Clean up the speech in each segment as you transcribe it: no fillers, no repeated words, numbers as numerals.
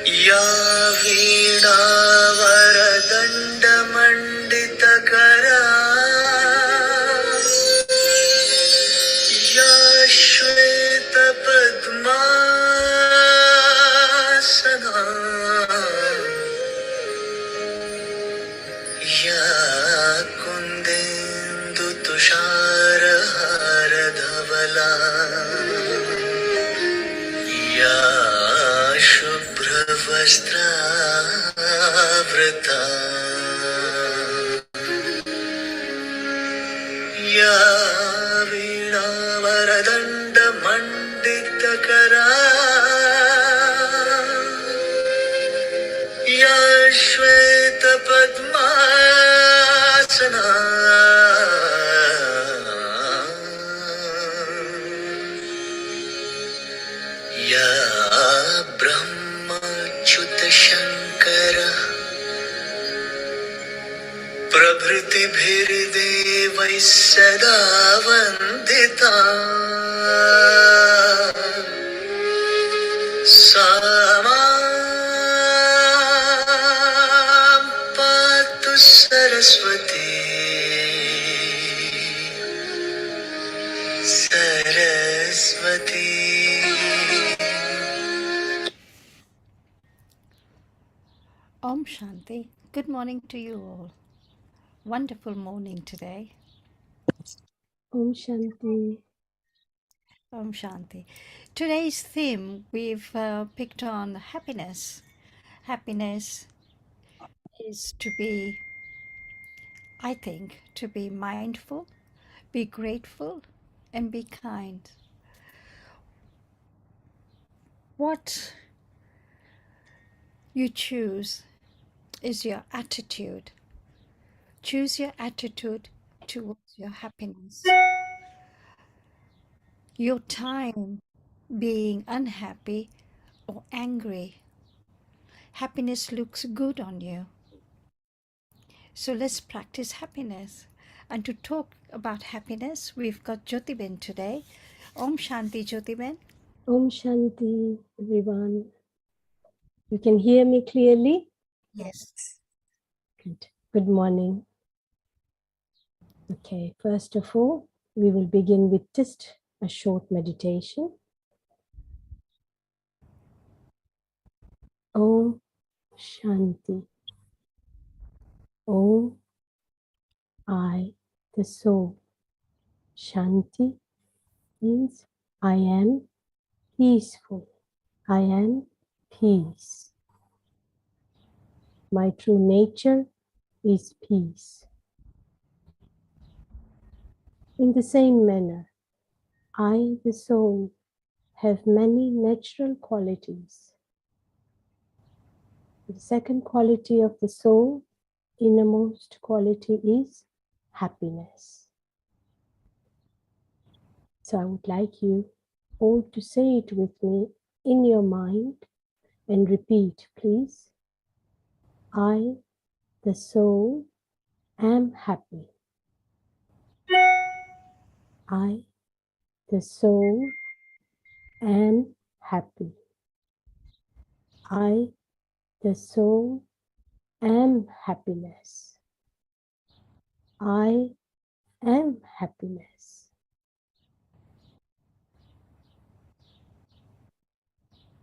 या वीणावरदण्डमण्डितकरा या श्वेतपद्मासना या कुन्देन्दुतुषारहारधवला या शुभ्रवस्त्रावृता या वीणावरदण्डमण्डितकरा या श्वेतपद्मासना या ब्रह्मच्युतशङ्कर प्रभृतिभिर्देवैः सदा वन्दिता सा मां पातु Saraswati Saraswati. Om Shanti. Good morning to you all. Wonderful morning today. Om Shanti. Om Shanti. Today's theme, we've picked on happiness. Happiness is to be, I think, to be mindful, be grateful, and be kind. What you choose is your attitude. Choose your attitude towards your happiness. Your time being unhappy or angry, happiness looks good on you. So let's practice happiness. And to talk about happiness, we've got Jyotiben today. Om Shanti, Jyotiben. Om Shanti, everyone. You can hear me clearly? Yes. Good. Good morning. Okay, first of all, we will begin with just a short meditation. Om Shanti. Om, I, the soul. Shanti means I am peaceful. I am peace. My true nature is peace. In the same manner, I, the soul, have many natural qualities. The second quality of the soul, innermost quality, is happiness. So I would like you all to say it with me in your mind and repeat, please. I, the soul, am happy. I, the soul, am happy. I, the soul, am happiness. I am happiness.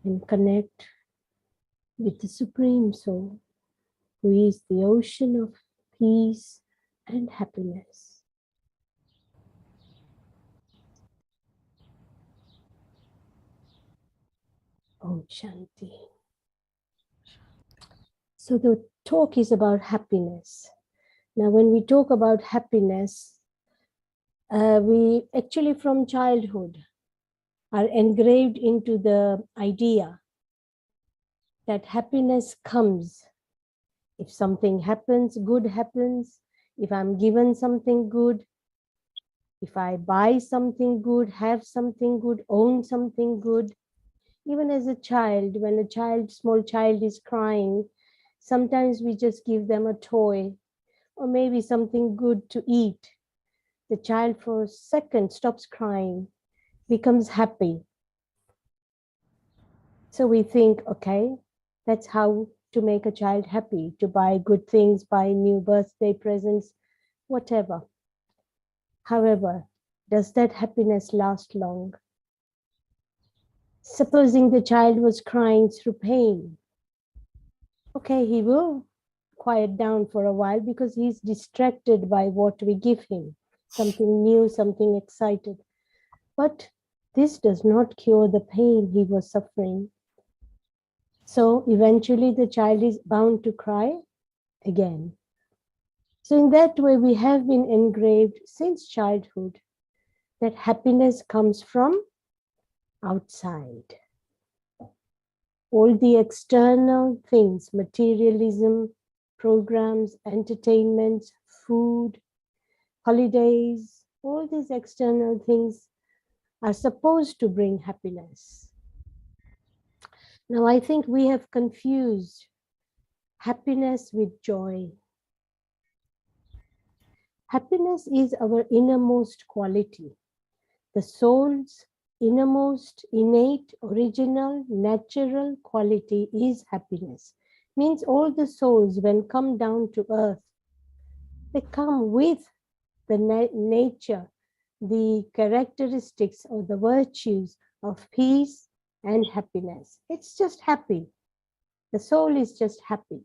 And connect with the Supreme Soul, who is the ocean of peace and happiness. Om Shanti. So the talk is about happiness. Now, when we talk about happiness, we actually from childhood are engraved into the idea that happiness comes if something happens, good happens, if I'm given something good, if I buy something good, have something good, own something good. Even as a child, when a small child is crying, sometimes we just give them a toy or maybe something good to eat. The child for a second stops crying, becomes happy. So we think, okay, That's how to make a child happy, to buy good things, buy new birthday presents, whatever. However, does that happiness last long? Supposing the child was crying through pain. Okay, he will quiet down for a while because he's distracted by what we give him. Something new, something excited. But this does not cure the pain he was suffering. So eventually the child is bound to cry again. So in that way, we have been engraved since childhood that happiness comes from outside. All the external things, materialism, programs, entertainment, food, holidays, all these external things are supposed to bring happiness. Now, I think we have confused happiness with joy. Happiness is our innermost quality, the soul's innermost, innate, original, natural quality is happiness. Means all the souls, when come down to earth, they come with the nature, the characteristics or the virtues of peace and happiness. It's just happy. The soul is just happy.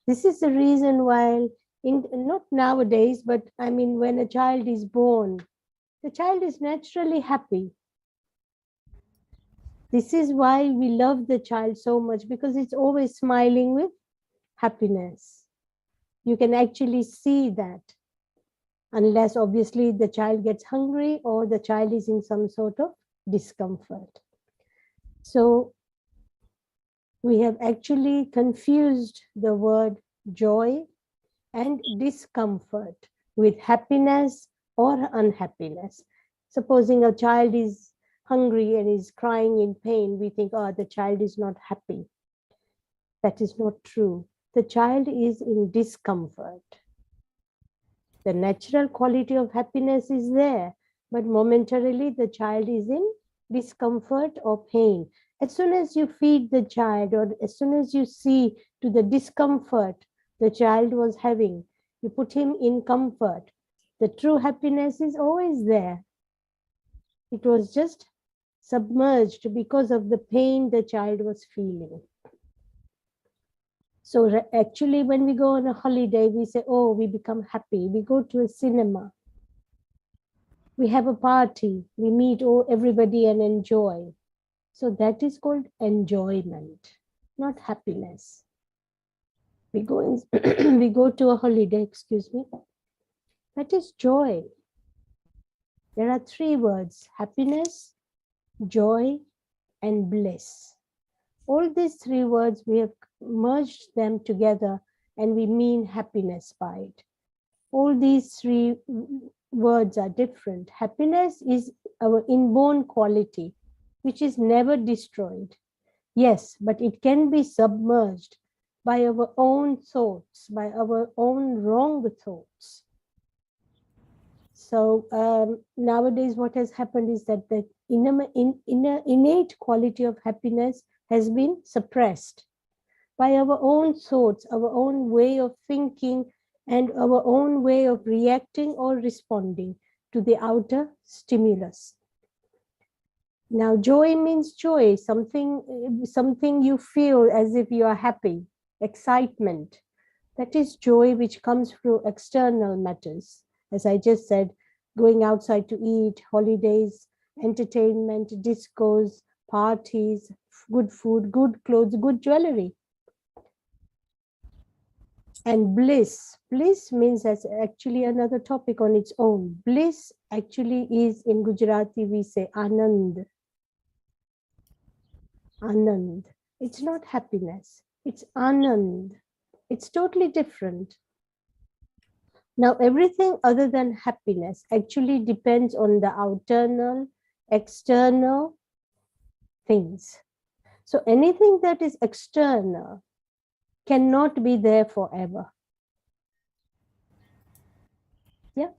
This is the reason why, not nowadays, but I mean, when a child is born, the child is naturally happy. This is why we love the child so much, because it's always smiling with happiness. You can actually see that, unless obviously the child gets hungry or the child is in some sort of discomfort. So we have actually confused the word joy and discomfort with happiness or unhappiness. Supposing a child is hungry and is crying in pain, we think, oh, the child is not happy. That is not true. The child is in discomfort. The natural quality of happiness is there, but momentarily the child is in discomfort or pain. As soon as you feed the child, or as soon as you see to the discomfort the child was having, you put him in comfort. The true happiness is always there. It was just submerged because of the pain the child was feeling. So actually, when we go on a holiday, we say, oh, we become happy. We go to a cinema. We have a party. We meet everybody and enjoy. So that is called enjoyment, not happiness. We go to a holiday, excuse me. That is joy. There are three words: happiness, joy, and bliss. All these three words, we have merged them together and we mean happiness by it. All these three words are different. Happiness is our inborn quality, which is never destroyed. Yes, but it can be submerged by our own thoughts, by our own wrong thoughts. So nowadays what has happened is that the innate quality of happiness has been suppressed by our own thoughts, our own way of thinking, and our own way of reacting or responding to the outer stimulus. Now, joy means joy, something you feel as if you are happy, excitement. That is joy which comes through external matters. As I just said, going outside to eat, holidays, entertainment, discos, parties, good food, good clothes, good jewelry. And bliss. Bliss means that's actually another topic on its own. Bliss actually is, in Gujarati, we say anand. Anand. It's not happiness. It's anand. It's totally different. Now, everything other than happiness actually depends on the internal, external things. So anything that is external cannot be there forever. Yeah.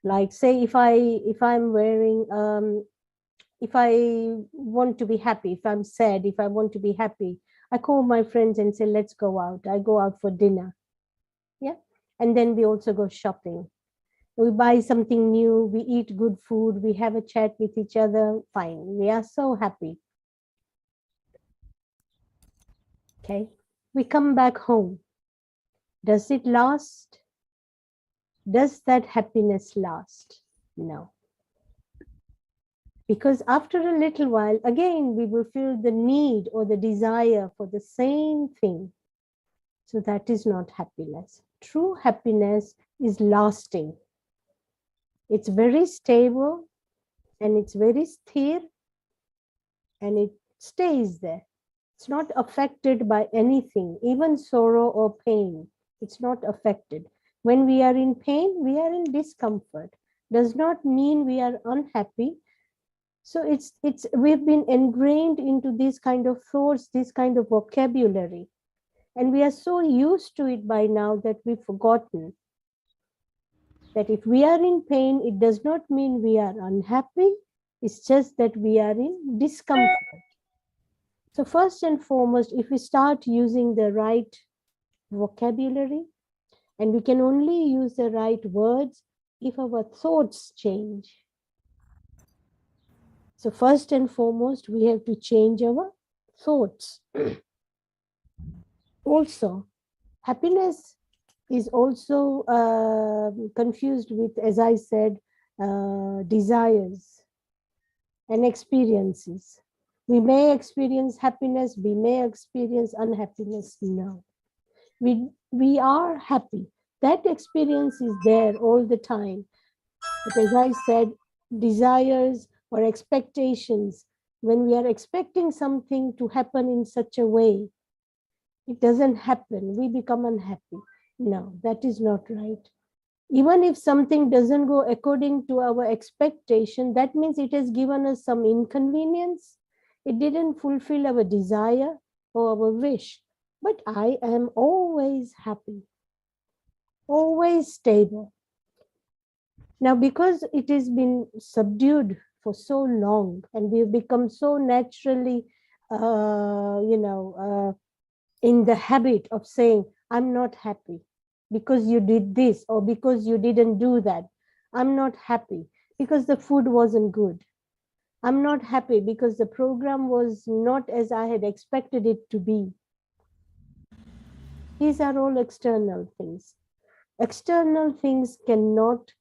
Like say if I'm wearing if I want to be happy, if I'm sad, if I want to be happy, I call my friends and say, let's go out. I go out for dinner. Yeah. And then we also go shopping. We buy something new, we eat good food, we have a chat with each other, fine. We are so happy. Okay. We come back home. Does it last? Does that happiness last? No. Because after a little while, again, we will feel the need or the desire for the same thing. So that is not happiness. True happiness is lasting. It's very stable and it's very sthir and it stays there. It's not affected by anything, even sorrow or pain. It's not affected. When we are in pain, we are in discomfort. Does not mean we are unhappy. So we've been ingrained into these kind of thoughts, this kind of vocabulary. And we are so used to it by now that we've forgotten that if we are in pain, it does not mean we are unhappy. It's just that we are in discomfort. So first and foremost, if we start using the right vocabulary, and we can only use the right words if our thoughts change. So first and foremost, we have to change our thoughts. Also, happiness is also confused with, as I said, desires and experiences. We may experience happiness, we may experience unhappiness. No. We are happy. That experience is there all the time. But as I said, desires or expectations, when we are expecting something to happen in such a way, it doesn't happen, we become unhappy. No, that is not right. Even if something doesn't go according to our expectation, that means it has given us some inconvenience. It didn't fulfill our desire or our wish. But I am always happy, always stable. Now, because it has been subdued for so long and we've become so naturally, in the habit of saying, I'm not happy because you did this or because you didn't do that. I'm not happy because the food wasn't good. I'm not happy because the program was not as I had expected it to be. These are all external things. External things cannot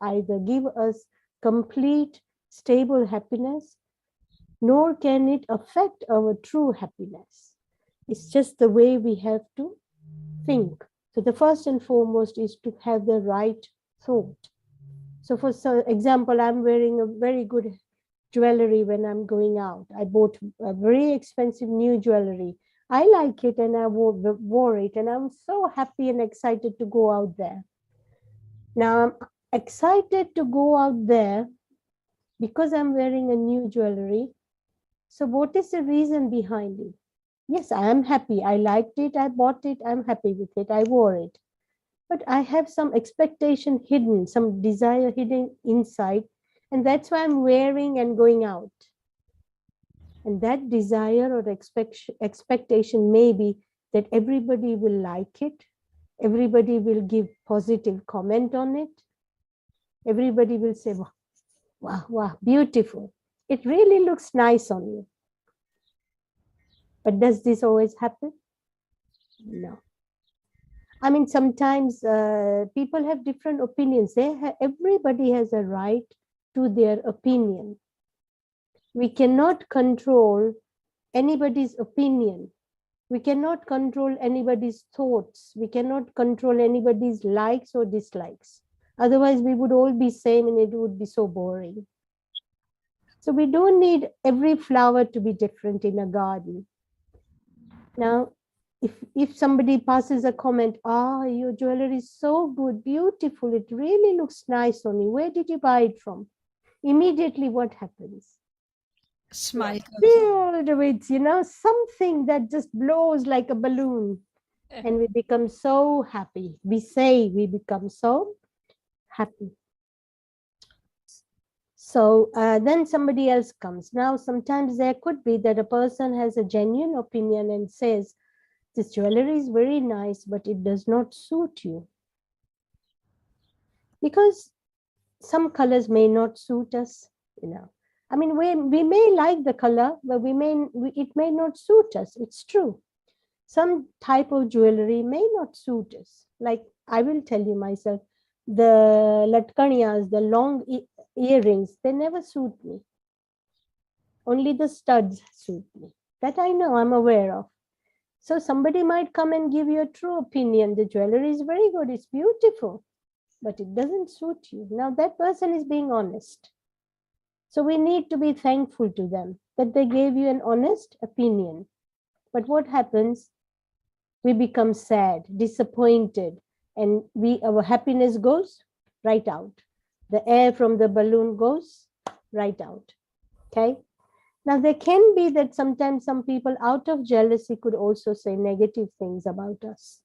either give us complete, stable happiness, nor can it affect our true happiness. It's just the way we have to think. So the first and foremost is to have the right thought. So for example, I'm wearing a very good jewelry when I'm going out. I bought a very expensive new jewelry. I like it and I wore it and I'm so happy and excited to go out there. Now I'm excited to go out there because I'm wearing a new jewelry. So what is the reason behind it? Yes, I am happy. I liked it. I bought it. I'm happy with it. I wore it. But I have some expectation hidden, some desire hidden inside. And that's why I'm wearing and going out. And that desire or expectation may be that everybody will like it. Everybody will give positive comment on it. Everybody will say, wow, wow, wow, beautiful. It really looks nice on you. But does this always happen? No. I mean, sometimes people have different opinions. Everybody has a right to their opinion. We cannot control anybody's opinion. We cannot control anybody's thoughts. We cannot control anybody's likes or dislikes. Otherwise, we would all be same and it would be so boring. So we don't need every flower to be different in a garden. Now, if somebody passes a comment, your jewelry is so good, beautiful, it really looks nice on you. Where did you buy it from? Immediately what happens? Smile comes Filled with, something that just blows like a balloon. And we become so happy. We say we become so happy. So then somebody else comes. Now, sometimes there could be that a person has a genuine opinion and says, this jewelry is very nice, but it does not suit you. Because some colors may not suit us, you know. I mean, we may like the color, but it may not suit us. It's true. Some type of jewelry may not suit us. Like I will tell you myself, the latkanias, the long earrings, they never suit me. Only the studs suit me. That I know, I'm aware of. So somebody might come and give you a true opinion. The jewelry is very good, it's beautiful, but it doesn't suit you. Now that person is being honest. So we need to be thankful to them that they gave you an honest opinion. But what happens? We become sad, disappointed, and our happiness goes right out. The air from the balloon goes right out. Okay. Now there can be that sometimes some people out of jealousy could also say negative things about us.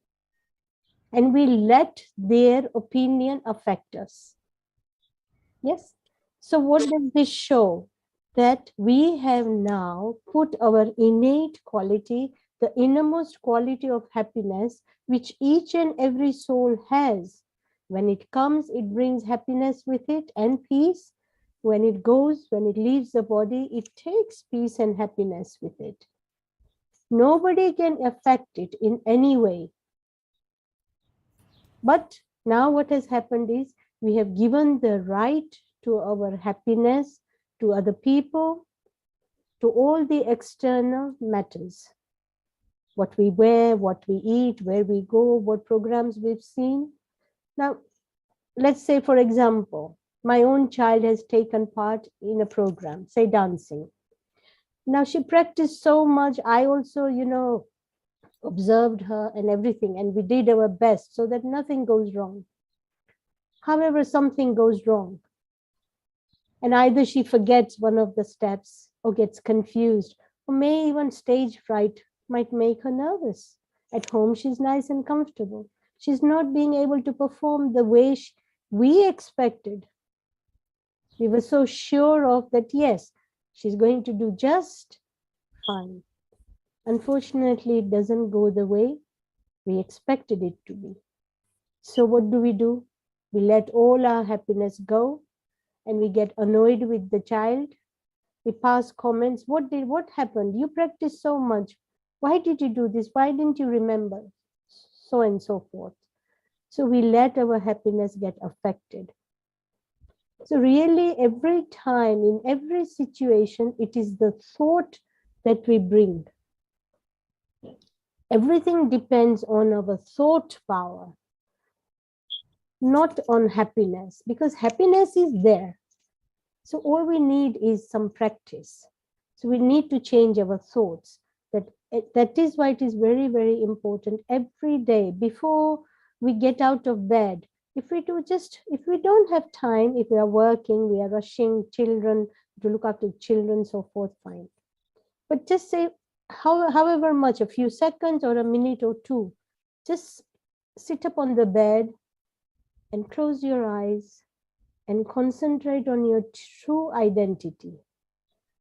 And we let their opinion affect us. Yes. So what does this show? That we have now put our innate quality, the innermost quality of happiness, which each and every soul has. When it comes, it brings happiness with it and peace. When it goes, when it leaves the body, it takes peace and happiness with it. Nobody can affect it in any way. But now what has happened is we have given the right to our happiness to other people, to all the external matters. What we wear, what we eat, where we go, what programs we've seen. Now, let's say, for example, my own child has taken part in a program, say dancing. Now she practiced so much. I also, observed her and everything, and we did our best so that nothing goes wrong. However, something goes wrong. And either she forgets one of the steps or gets confused, or may even stage fright might make her nervous. At home, she's nice and comfortable. She's not being able to perform the way we expected. We were so sure of that, yes, she's going to do just fine. Unfortunately, it doesn't go the way we expected it to be. So what do? We let all our happiness go and we get annoyed with the child. We pass comments. What happened? You practiced so much. Why did you do this? Why didn't you remember? So and so forth. So we let our happiness get affected. So really every time, in every situation, it is the thought that we bring. Everything depends on our thought power, not on happiness, because happiness is there. So all we need is some practice. So we need to change our thoughts. That is why it is very, very important every day before we get out of bed. If we don't have time, if we are working, we are rushing children to look after children, so forth, fine. But just say, however much, a few seconds or a minute or two, just sit up on the bed and close your eyes and concentrate on your true identity.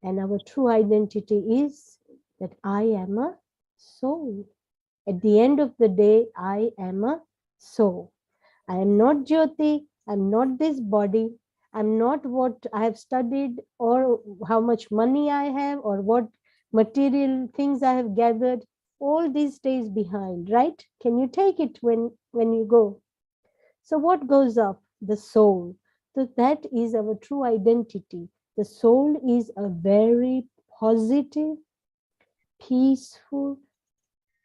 And our true identity is that I am a soul. At the end of the day, I am a soul. I am not Jyoti. I'm not this body. I'm not what I have studied or how much money I have or what material things I have gathered. All these stays behind, right? Can you take it when you go? So what goes up? The soul. So that is our true identity. The soul is a very positive, peaceful,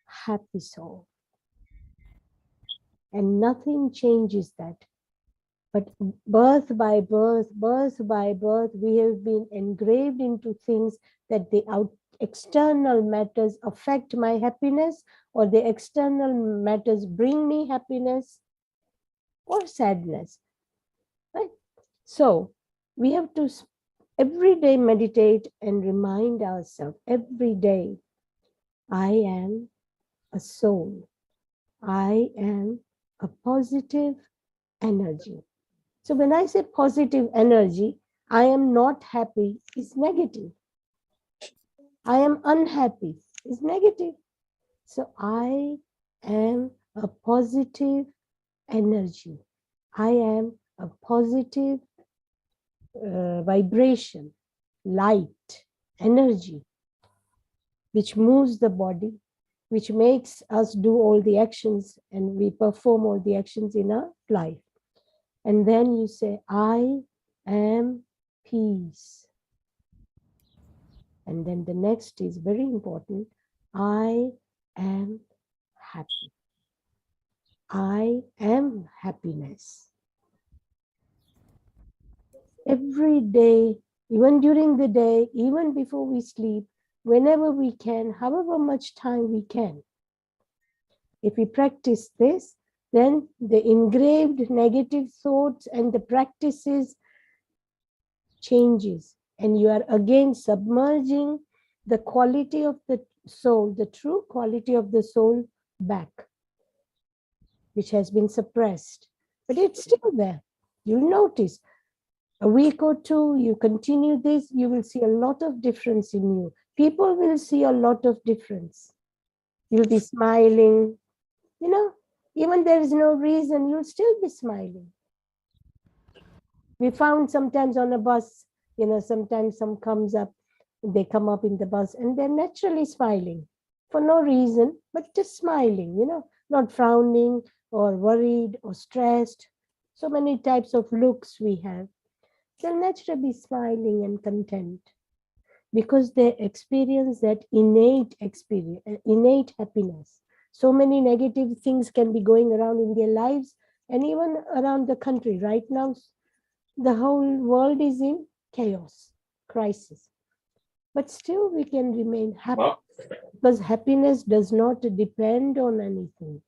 happy soul. And nothing changes that. But birth by birth, we have been engraved into things that the external matters affect my happiness, or the external matters bring me happiness or sadness. Right? So we have to every day meditate and remind ourselves every day, I am a soul. I am a positive energy. So when I say positive energy, I am not happy is negative. I am unhappy is negative. So I am a positive energy. I am a positive vibration, light, energy, which moves the body, which makes us do all the actions and we perform all the actions in our life. And then you say, I am peace. And then the next is very important. I am happy. I am happiness. Every day, even during the day, even before we sleep, whenever we can, however much time we can. If we practice this, then the engraved negative thoughts and the practices changes, and you are again submerging the quality of the soul, the true quality of the soul back, which has been suppressed, but it's still there. You'll notice a week or two, you continue this, you will see a lot of difference in you. People will see a lot of difference. You'll be smiling, you know, even there is no reason, you'll still be smiling. We found sometimes on a bus, you know, sometimes some comes up, they come up in the bus and they're naturally smiling for no reason, but just smiling, you know, not frowning or worried or stressed. So many types of looks we have. They'll naturally be smiling and content because they experience that innate experience, innate happiness. So many negative things can be going around in their lives and even around the country. Right now, the whole world is in chaos, crisis. But still we can remain happy because happiness does not depend on anything.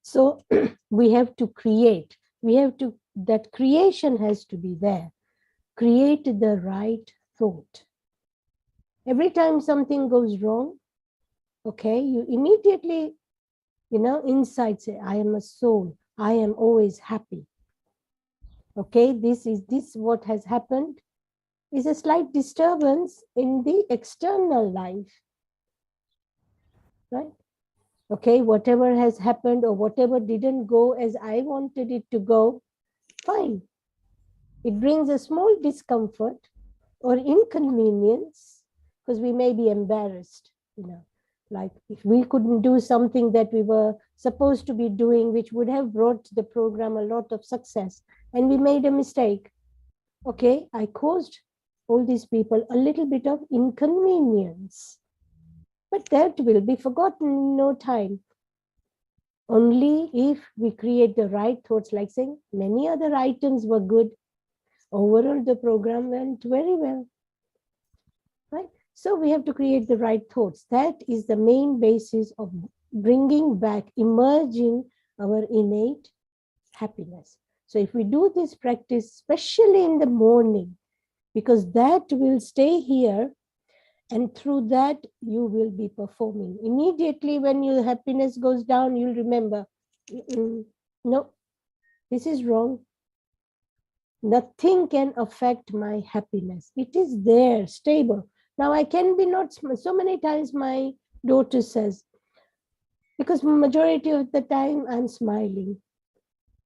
So we have to create. That creation has to be there. Create the right thought. Every time something goes wrong, okay, you immediately, you know, inside say, I am a soul. I am always happy. Okay, this what has happened is a slight disturbance in the external life, right? Okay, whatever has happened or whatever didn't go as I wanted it to go, fine. It brings a small discomfort or inconvenience because we may be embarrassed, you know, like if we couldn't do something that we were supposed to be doing, which would have brought the program a lot of success, and we made a mistake. Okay, I caused all these people a little bit of inconvenience, but that will be forgotten in no time. Only if we create the right thoughts, like saying many other items were good. Overall, the program went very well, right? So we have to create the right thoughts. That is the main basis of bringing back, emerging our innate happiness. So if we do this practice, especially in the morning, because that will stay here, and through that you will be performing. Immediately when your happiness goes down, you'll remember, no, this is wrong. Nothing can affect my happiness. It is there, stable. Now I can be not, so many times my daughter says, because majority of the time I'm smiling.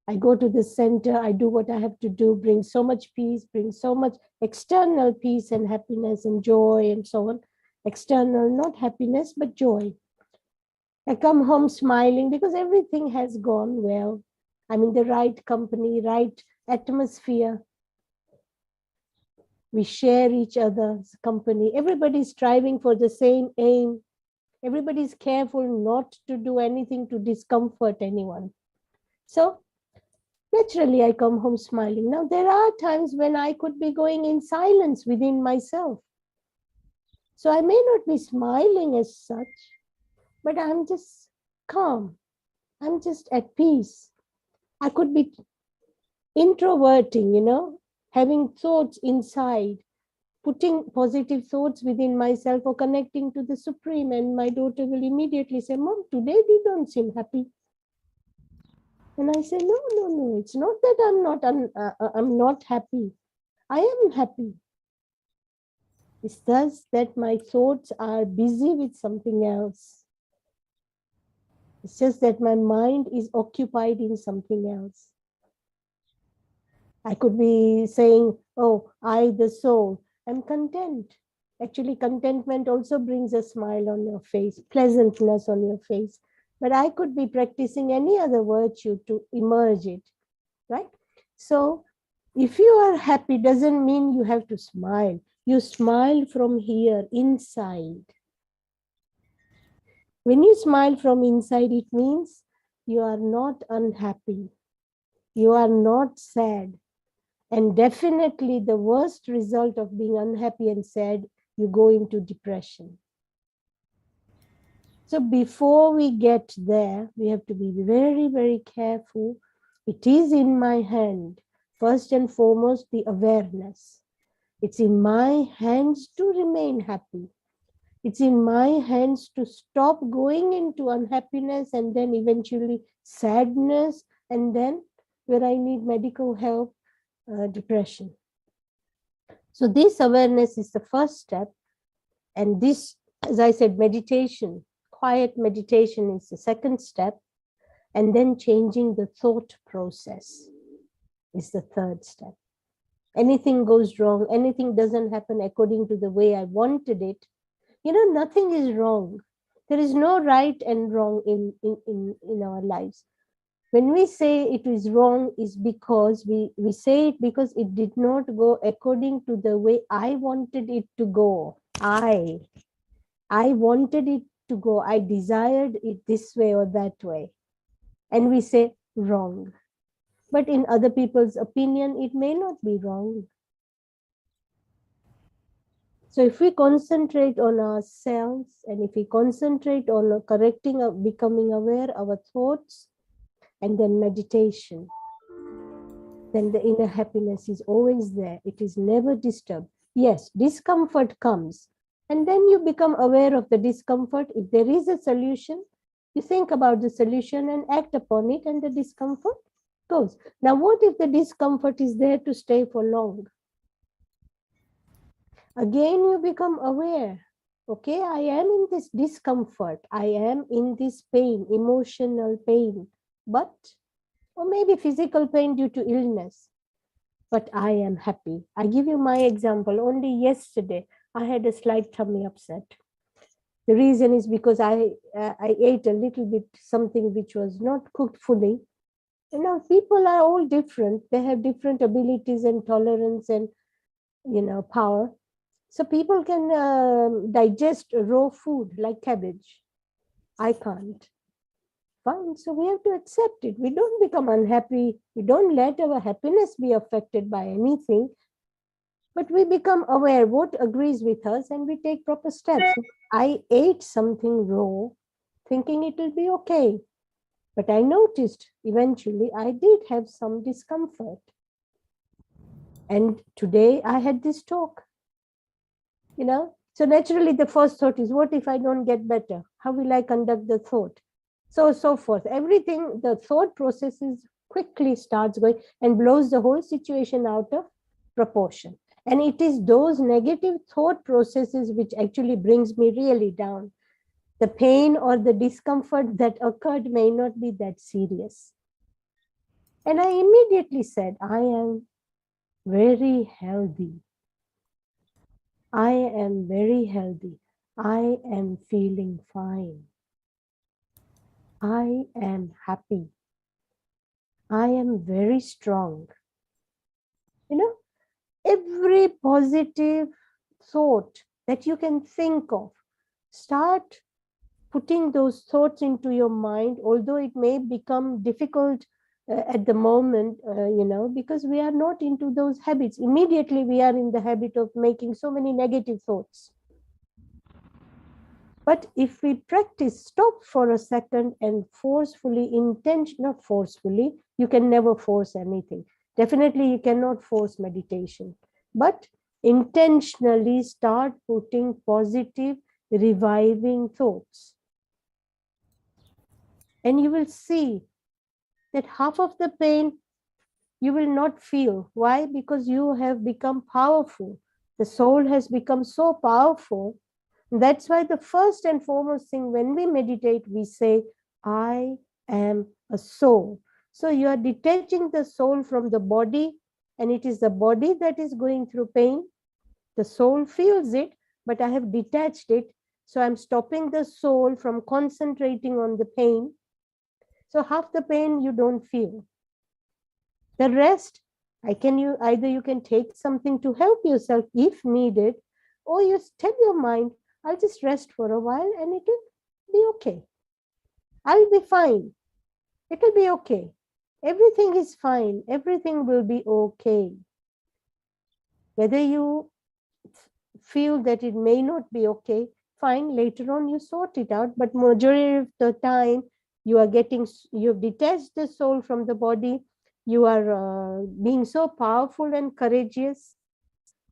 I go to the center, I do what I have to do, bring so much peace, bring so much external peace and happiness and joy and so on. External, not happiness, but joy. I come home smiling because everything has gone well. I'm in the right company, right atmosphere. We share each other's company. Everybody's striving for the same aim. Everybody's careful not to do anything to discomfort anyone. So naturally, I come home smiling. Now, there are times when I could be going in silence within myself. So I may not be smiling as such, but I'm just calm. I'm just at peace. I could be introverting, you know, having thoughts inside, putting positive thoughts within myself or connecting to the Supreme. And my daughter will immediately say, Mom, today you don't seem happy. And I say, no, no, no, it's not that I'm not happy. I am happy. It's just that my thoughts are busy with something else. It's just that my mind is occupied in something else. I could be saying, oh, I, the soul, am content. Actually, contentment also brings a smile on your face, pleasantness on your face. But I could be practicing any other virtue to emerge it, right? So if you are happy, doesn't mean you have to smile. You smile from here, inside. When you smile from inside, it means you are not unhappy. You are not sad. And definitely the worst result of being unhappy and sad, you go into depression. So before we get there, we have to be very, very careful. It is in my hand. First and foremost, the awareness. It's in my hands to remain happy. It's in my hands to stop going into unhappiness and then eventually sadness, and then where I need medical help, depression. So this awareness is the first step. And this, as I said, meditation, quiet meditation is the second step. And then changing the thought process is the third step. Anything goes wrong, anything doesn't happen according to the way I wanted it, nothing is wrong. There is no right and wrong in our lives. When we say it is wrong, is because we say it because it did not go according to the way I wanted it to go. I wanted it to go. I desired it this way or that way. And we say wrong. But in other people's opinion, it may not be wrong. So if we concentrate on ourselves, and if we concentrate on correcting, becoming aware of our thoughts, and then meditation, then the inner happiness is always there. It is never disturbed. Yes, discomfort comes, and then you become aware of the discomfort. If there is a solution, you think about the solution and act upon it, and the discomfort goes. Now, what if the discomfort is there to stay for long? Again, you become aware. Okay, I am in this discomfort. I am in this pain, emotional pain, or maybe physical pain due to illness. But I am happy. I give you my example. Only yesterday, I had a slight tummy upset. The reason is because I ate a little bit something which was not cooked fully. People are all different. They have different abilities and tolerance and, power. So people can digest raw food like cabbage. I can't. Fine, so we have to accept it. We don't become unhappy. We don't let our happiness be affected by anything. But we become aware what agrees with us and we take proper steps. I ate something raw thinking it will be okay. But I noticed eventually I did have some discomfort. And today I had this talk. So naturally the first thought is, what if I don't get better? How will I conduct the thought? So forth. Everything, the thought processes quickly starts going and blows the whole situation out of proportion. And it is those negative thought processes which actually brings me really down. The pain or the discomfort that occurred may not be that serious. And I immediately said, I am very healthy. I am very healthy. I am feeling fine. I am happy. I am very strong. Every positive thought that you can think of, start putting those thoughts into your mind, although it may become difficult at the moment, because we are not into those habits. Immediately we are in the habit of making so many negative thoughts. But if we practice, stop for a second and forcefully, not forcefully, you can never force anything. Definitely you cannot force meditation, but intentionally start putting positive, reviving thoughts. And you will see that half of the pain you will not feel. Why? Because you have become powerful. The soul has become so powerful. That's why the first and foremost thing when we meditate, we say, I am a soul. So you are detaching the soul from the body, and it is the body that is going through pain. The soul feels it, but I have detached it. So I'm stopping the soul from concentrating on the pain. So half the pain you don't feel. The rest, either you can take something to help yourself if needed, or you tell your mind, I'll just rest for a while and it will be okay. I'll be fine. It will be okay. Everything is fine. Everything will be okay. Whether you feel that it may not be okay, fine, later on you sort it out. But majority of the time, you've detached the soul from the body. You are being so powerful and courageous.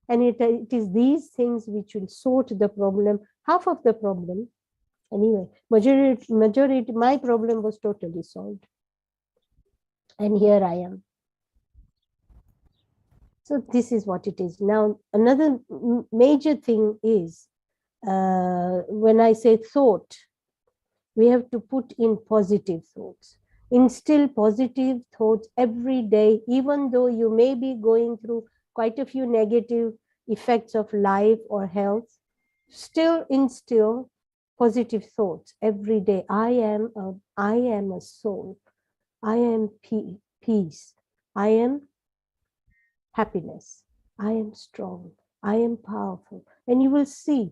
And it is these things which will sort the problem, half of the problem. Anyway, majority, my problem was totally solved. And here I am. So this is what it is. Now, another major thing is, when I say thought, we have to put in positive thoughts. Instill positive thoughts every day, even though you may be going through quite a few negative effects of life or health. Still instill positive thoughts every day. I am a soul. I am peace. I am happiness. I am strong. I am powerful. And you will see,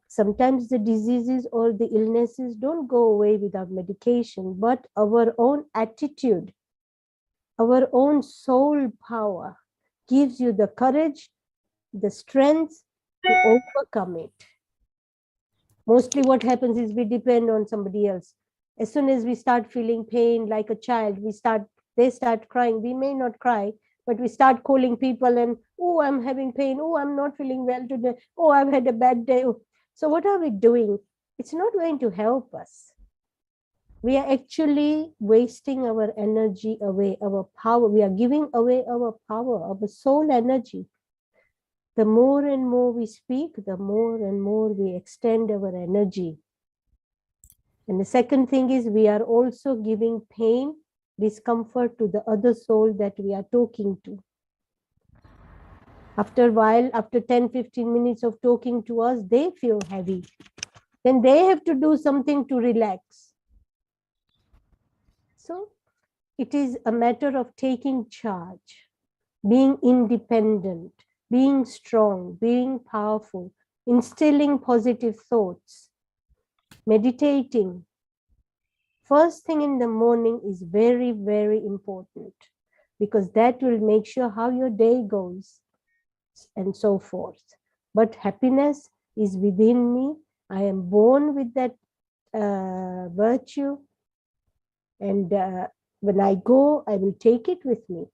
sometimes the diseases or the illnesses don't go away without medication, but our own attitude, our own soul power gives you the courage, the strength to overcome it. Mostly what happens is we depend on somebody else. As soon as we start feeling pain like a child, they start crying. We may not cry, but we start calling people and, oh, I'm having pain. Oh, I'm not feeling well today. Oh, I've had a bad day. So what are we doing? It's not going to help us. We are actually wasting our energy away, our power. We are giving away our power, our soul energy. The more and more we speak, the more and more we extend our energy. And the second thing is, we are also giving pain, discomfort to the other soul that we are talking to. After a while, after 10-15 minutes of talking to us, they feel heavy. Then they have to do something to relax. So it is a matter of taking charge, being independent, being strong, being powerful, instilling positive thoughts, meditating. First thing in the morning is very, very important, because that will make sure how your day goes and so forth. But happiness is within me. I am born with that virtue. And when I go, I will take it with me.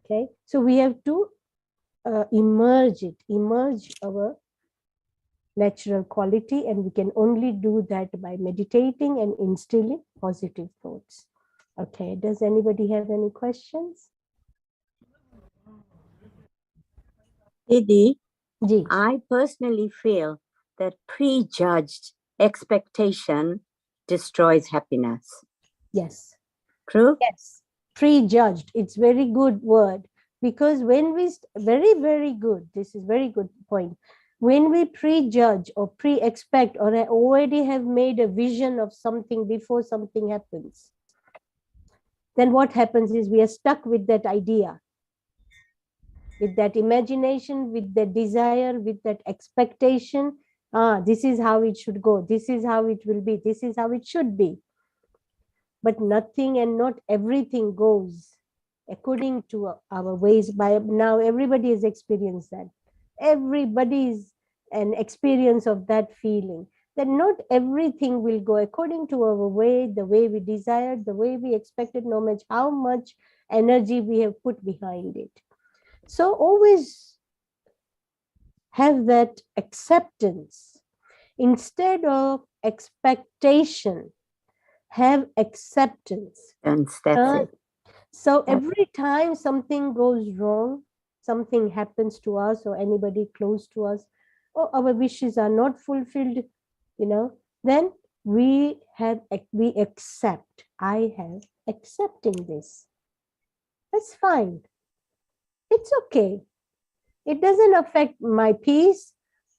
Okay, so we have to emerge our natural quality, and we can only do that by meditating and instilling positive thoughts. Okay, does anybody have any questions? Didi, Ji. I personally feel that prejudged expectation destroys happiness. Yes. True? Yes. Prejudged. It's very good word, because when we, very, very good. This is very good point. When we prejudge or pre-expect or already have made a vision of something before something happens, then what happens is we are stuck with that idea, with that imagination, with that desire, with that expectation. This is how it should go. This is how it will be. This is how it should be. But nothing and not everything goes according to our ways. By now, everybody has experienced that. Everybody's an experience of that feeling, that not everything will go according to our way, the way we desired, the way we expected, no matter how much energy we have put behind it. So always have that acceptance instead of expectation. have acceptance. And that's it. So every time something goes wrong, something happens to us or anybody close to us, or our wishes are not fulfilled, then we accept. I have accepting this. That's fine. It's okay. It doesn't affect my peace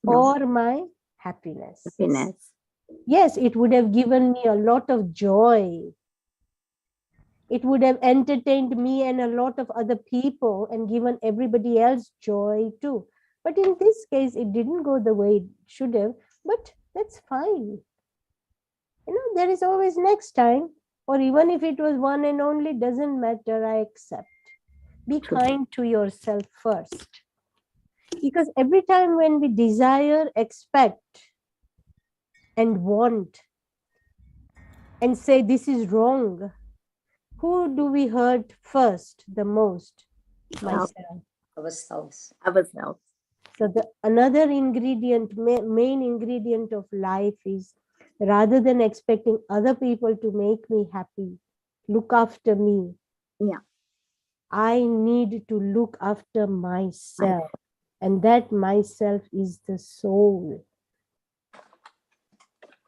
or my happiness. Yes, it would have given me a lot of joy. It would have entertained me and a lot of other people and given everybody else joy too. But in this case, it didn't go the way it should have, but that's fine. There is always next time, or even if it was one and only, doesn't matter, I accept. Be kind to yourself first. Because every time when we desire, expect, and want, and say this is wrong, who do we hurt first, the most? Myself. Ourselves. So another ingredient, main ingredient of life is, rather than expecting other people to make me happy, look after me. Yeah. I need to look after myself. And that myself is the soul.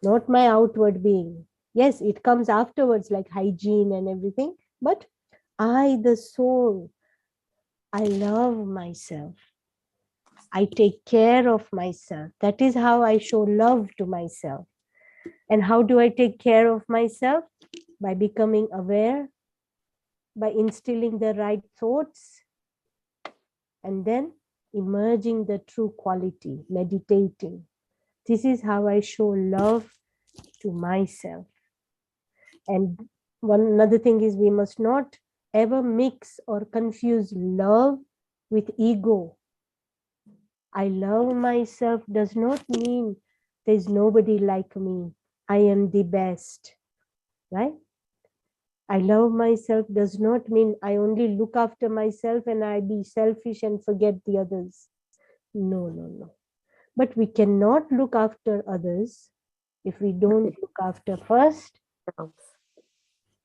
Not my outward being. Yes, it comes afterwards like hygiene and everything. But I, the soul, I love myself. I take care of myself. That is how I show love to myself. And how do I take care of myself? By becoming aware, by instilling the right thoughts, and then emerging the true quality, meditating. This is how I show love to myself. And another thing is, we must not ever mix or confuse love with ego. I love myself does not mean there's nobody like me. I am the best, right? I love myself does not mean I only look after myself and I be selfish and forget the others. No. But we cannot look after others if we don't look after first.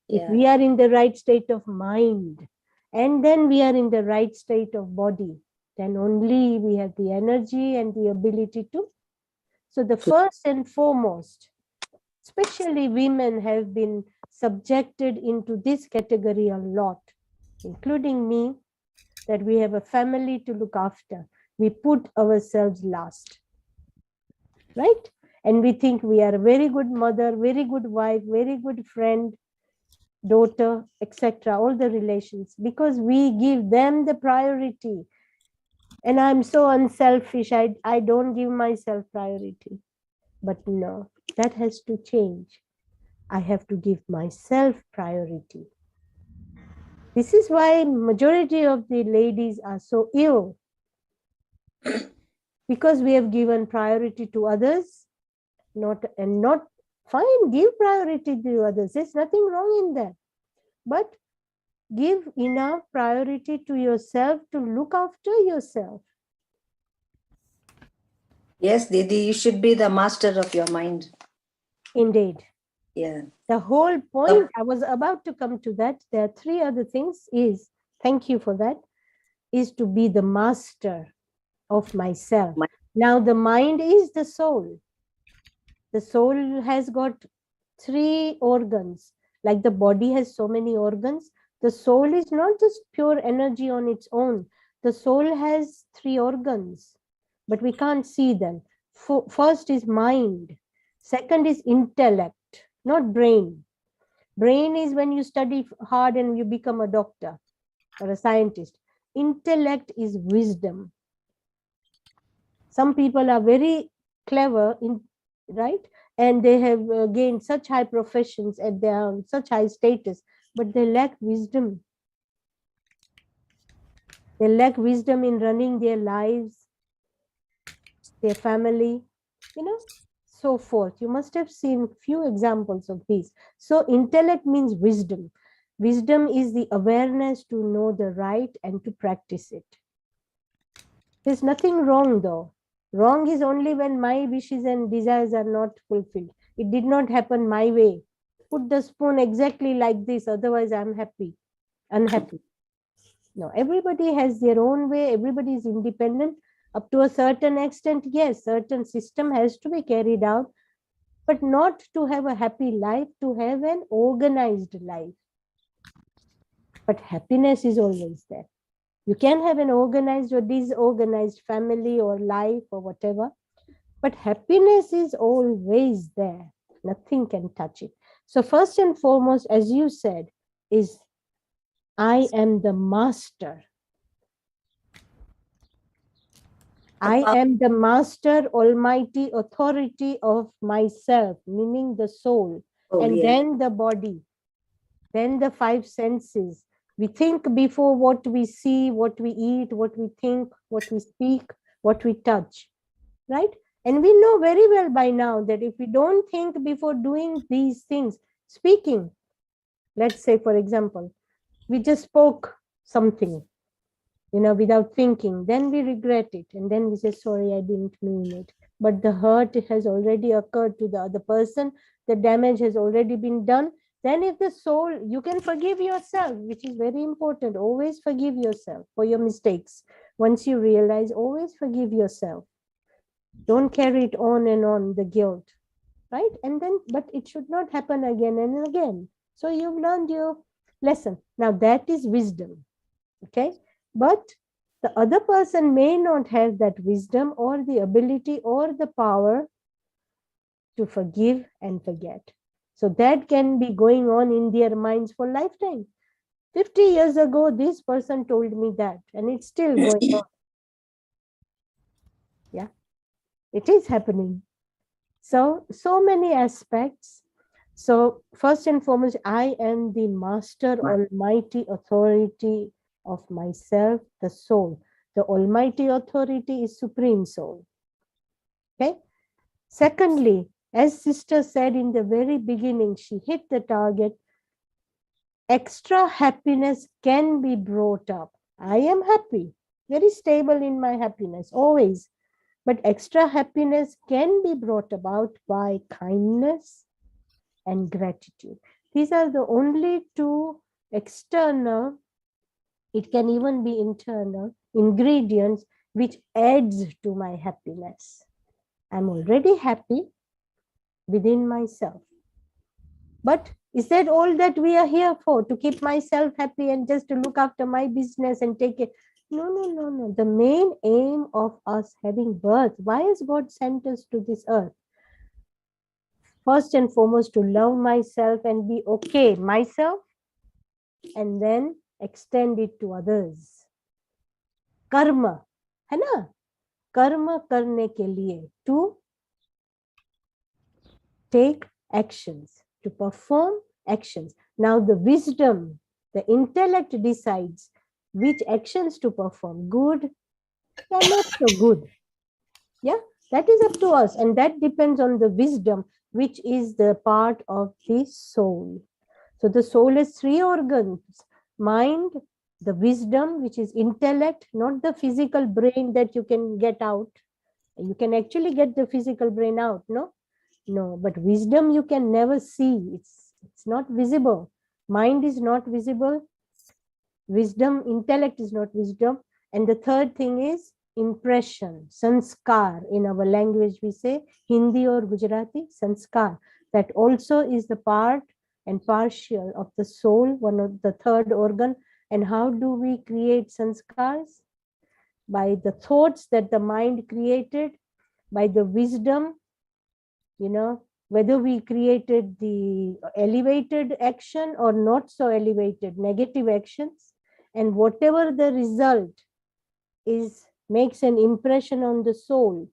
If we are in the right state of mind, and then we are in the right state of body, then only we have the energy and the ability to. So the first and foremost, especially women have been subjected into this category a lot, including me, that we have a family to look after. We put ourselves last, right? And we think we are a very good mother, very good wife, very good friend, daughter, etc., all the relations, because we give them the priority. And I'm so unselfish, I don't give myself priority. But no, that has to change. I have to give myself priority. This is why majority of the ladies are so ill, because we have given priority to others, not fine, give priority to others. There's nothing wrong in that. But give enough priority to yourself to look after yourself. Yes, Didi, you should be the master of your mind. Indeed. Yeah. The whole point, I was about to come to that. There are three other things is, thank you for that, is to be the master of myself. Now the mind is the soul. The soul has got three organs. Like the body has so many organs, the soul is not just pure energy on its own. The soul has three organs, but we can't see them. First is mind. Second is intellect, not brain. Brain is when you study hard and you become a doctor or a scientist. Intellect is wisdom. Some people are very clever, right? And they have gained such high professions and they are such high status, but they lack wisdom. They lack wisdom in running their lives, their family, so forth. You must have seen few examples of these. So intellect means wisdom. Wisdom is the awareness to know the right and to practice it. There's nothing wrong though. Wrong is only when my wishes and desires are not fulfilled. It did not happen my way. put the spoon exactly like this, otherwise I'm unhappy. No, everybody has their own way. Everybody is independent up to a certain extent. Yes, certain system has to be carried out, but not to have a happy life, to have an organized life. But happiness is always there. You can have an organized or disorganized family or life or whatever, but happiness is always there. Nothing can touch it. So first and foremost, as you said, is I am the master. I am the master, almighty authority of myself, meaning the soul, and then the body, then the five senses. We think before what we see, what we eat, what we think, what we speak, what we touch, right? And we know very well by now that if we don't think before doing these things, speaking, let's say, for example, we just spoke something, without thinking, then we regret it. And then we say, sorry, I didn't mean it. But the hurt has already occurred to the other person. The damage has already been done. Then if the soul, you can forgive yourself, which is very important. Always forgive yourself for your mistakes. Once you realize, always forgive yourself. Don't carry it on and on, the guilt, right? And then, but it should not happen again and again. So you've learned your lesson. Now that is wisdom, okay? But the other person may not have that wisdom or the ability or the power to forgive and forget. So that can be going on in their minds for lifetime. 50 years ago, this person told me that, and it's still going on. Yeah, it is happening. So many aspects. So first and foremost, I am the master, almighty authority of myself, the soul. The almighty authority is supreme soul. Okay. Secondly, as sister said in the very beginning, she hit the target. Extra happiness can be brought up. I am happy, very stable in my happiness, always. But extra happiness can be brought about by kindness and gratitude. These are the only two external, it can even be internal, ingredients which adds to my happiness. I'm already happy within myself. But is that all that we are here for? To keep myself happy and just to look after my business and take it? No. The main aim of us having birth, why has God sent us to this earth? First and foremost, to love myself and be okay myself, and then extend it to others. Karma, है ना? Karma करने के लिए, to take actions, to perform actions. Now the wisdom, the intellect decides which actions to perform, good or not so good. Yeah, that is up to us, and that depends on the wisdom, which is the part of the soul. So the soul has three organs: mind, the wisdom, which is intellect, not the physical brain that you can get out. You can actually get the physical brain out, no? No, but wisdom you can never see. It's not visible. Mind is not visible. Wisdom, intellect is not wisdom. And the third thing is impression, sanskar. In our language we say Hindi or Gujarati, sanskar. That also is the part and partial of the soul, one of the third organ. And how do we create sanskars? By the thoughts that the mind created, by the wisdom, whether we created the elevated action or not so elevated, negative actions, and whatever the result is, makes an impression on the soul,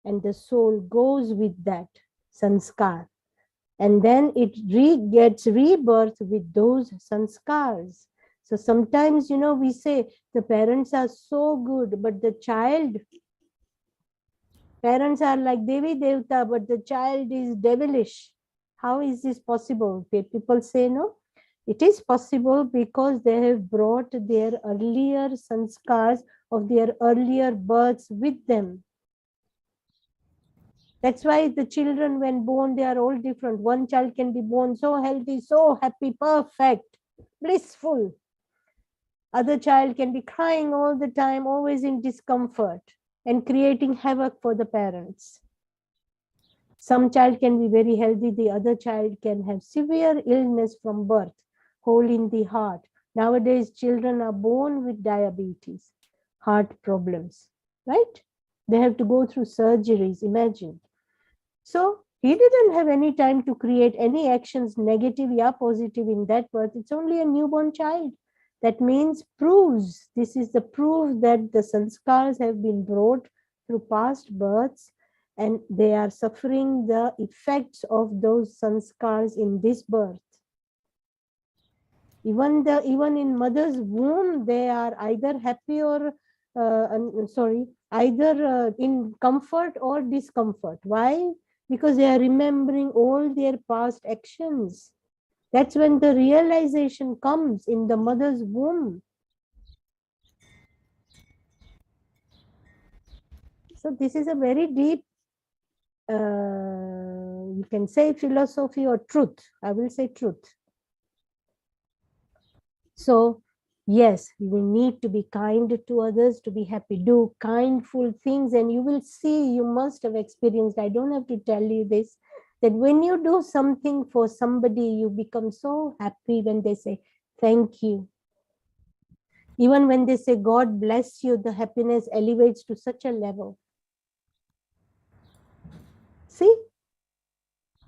and the soul goes with that sanskar, and then it gets rebirth with those sanskars. So sometimes, we say the parents are so good, but the child, parents are like Devi Devta, but the child is devilish. How is this possible? People say no. It is possible because they have brought their earlier sanskars of their earlier births with them. That's why the children, when born, they are all different. One child can be born so healthy, so happy, perfect, blissful. Other child can be crying all the time, always in discomfort and creating havoc for the parents. Some child can be very healthy, the other child can have severe illness from birth, hole in the heart. Nowadays, children are born with diabetes, heart problems, right? They have to go through surgeries, imagine. So he didn't have any time to create any actions, negative or positive in that birth. It's only a newborn child. That means proves, this is the proof that the sanskars have been brought through past births and they are suffering the effects of those sanskars in this birth. Even in mother's womb, they are either happy or either in comfort or discomfort. Why? Because they are remembering all their past actions. That's when the realization comes in the mother's womb. So this is a very deep, you can say philosophy or truth. I will say truth. So yes, we need to be kind to others, to be happy. Do kindful things and you will see, you must have experienced, I don't have to tell you this, that when you do something for somebody, you become so happy when they say, thank you. Even when they say, God bless you, the happiness elevates to such a level. See?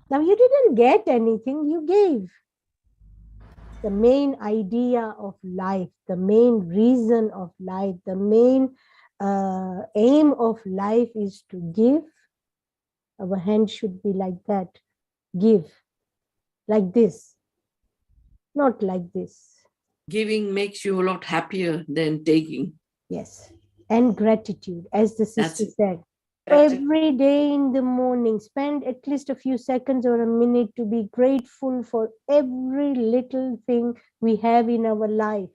Now you didn't get anything, you gave. The main idea of life, the main reason of life, the main aim of life is to give. Our hand should be like that. Give. Like this. Not like this. Giving makes you a lot happier than taking. Yes. And gratitude, as the sister said. Gratitude. Every day in the morning, spend at least a few seconds or a minute to be grateful for every little thing we have in our life.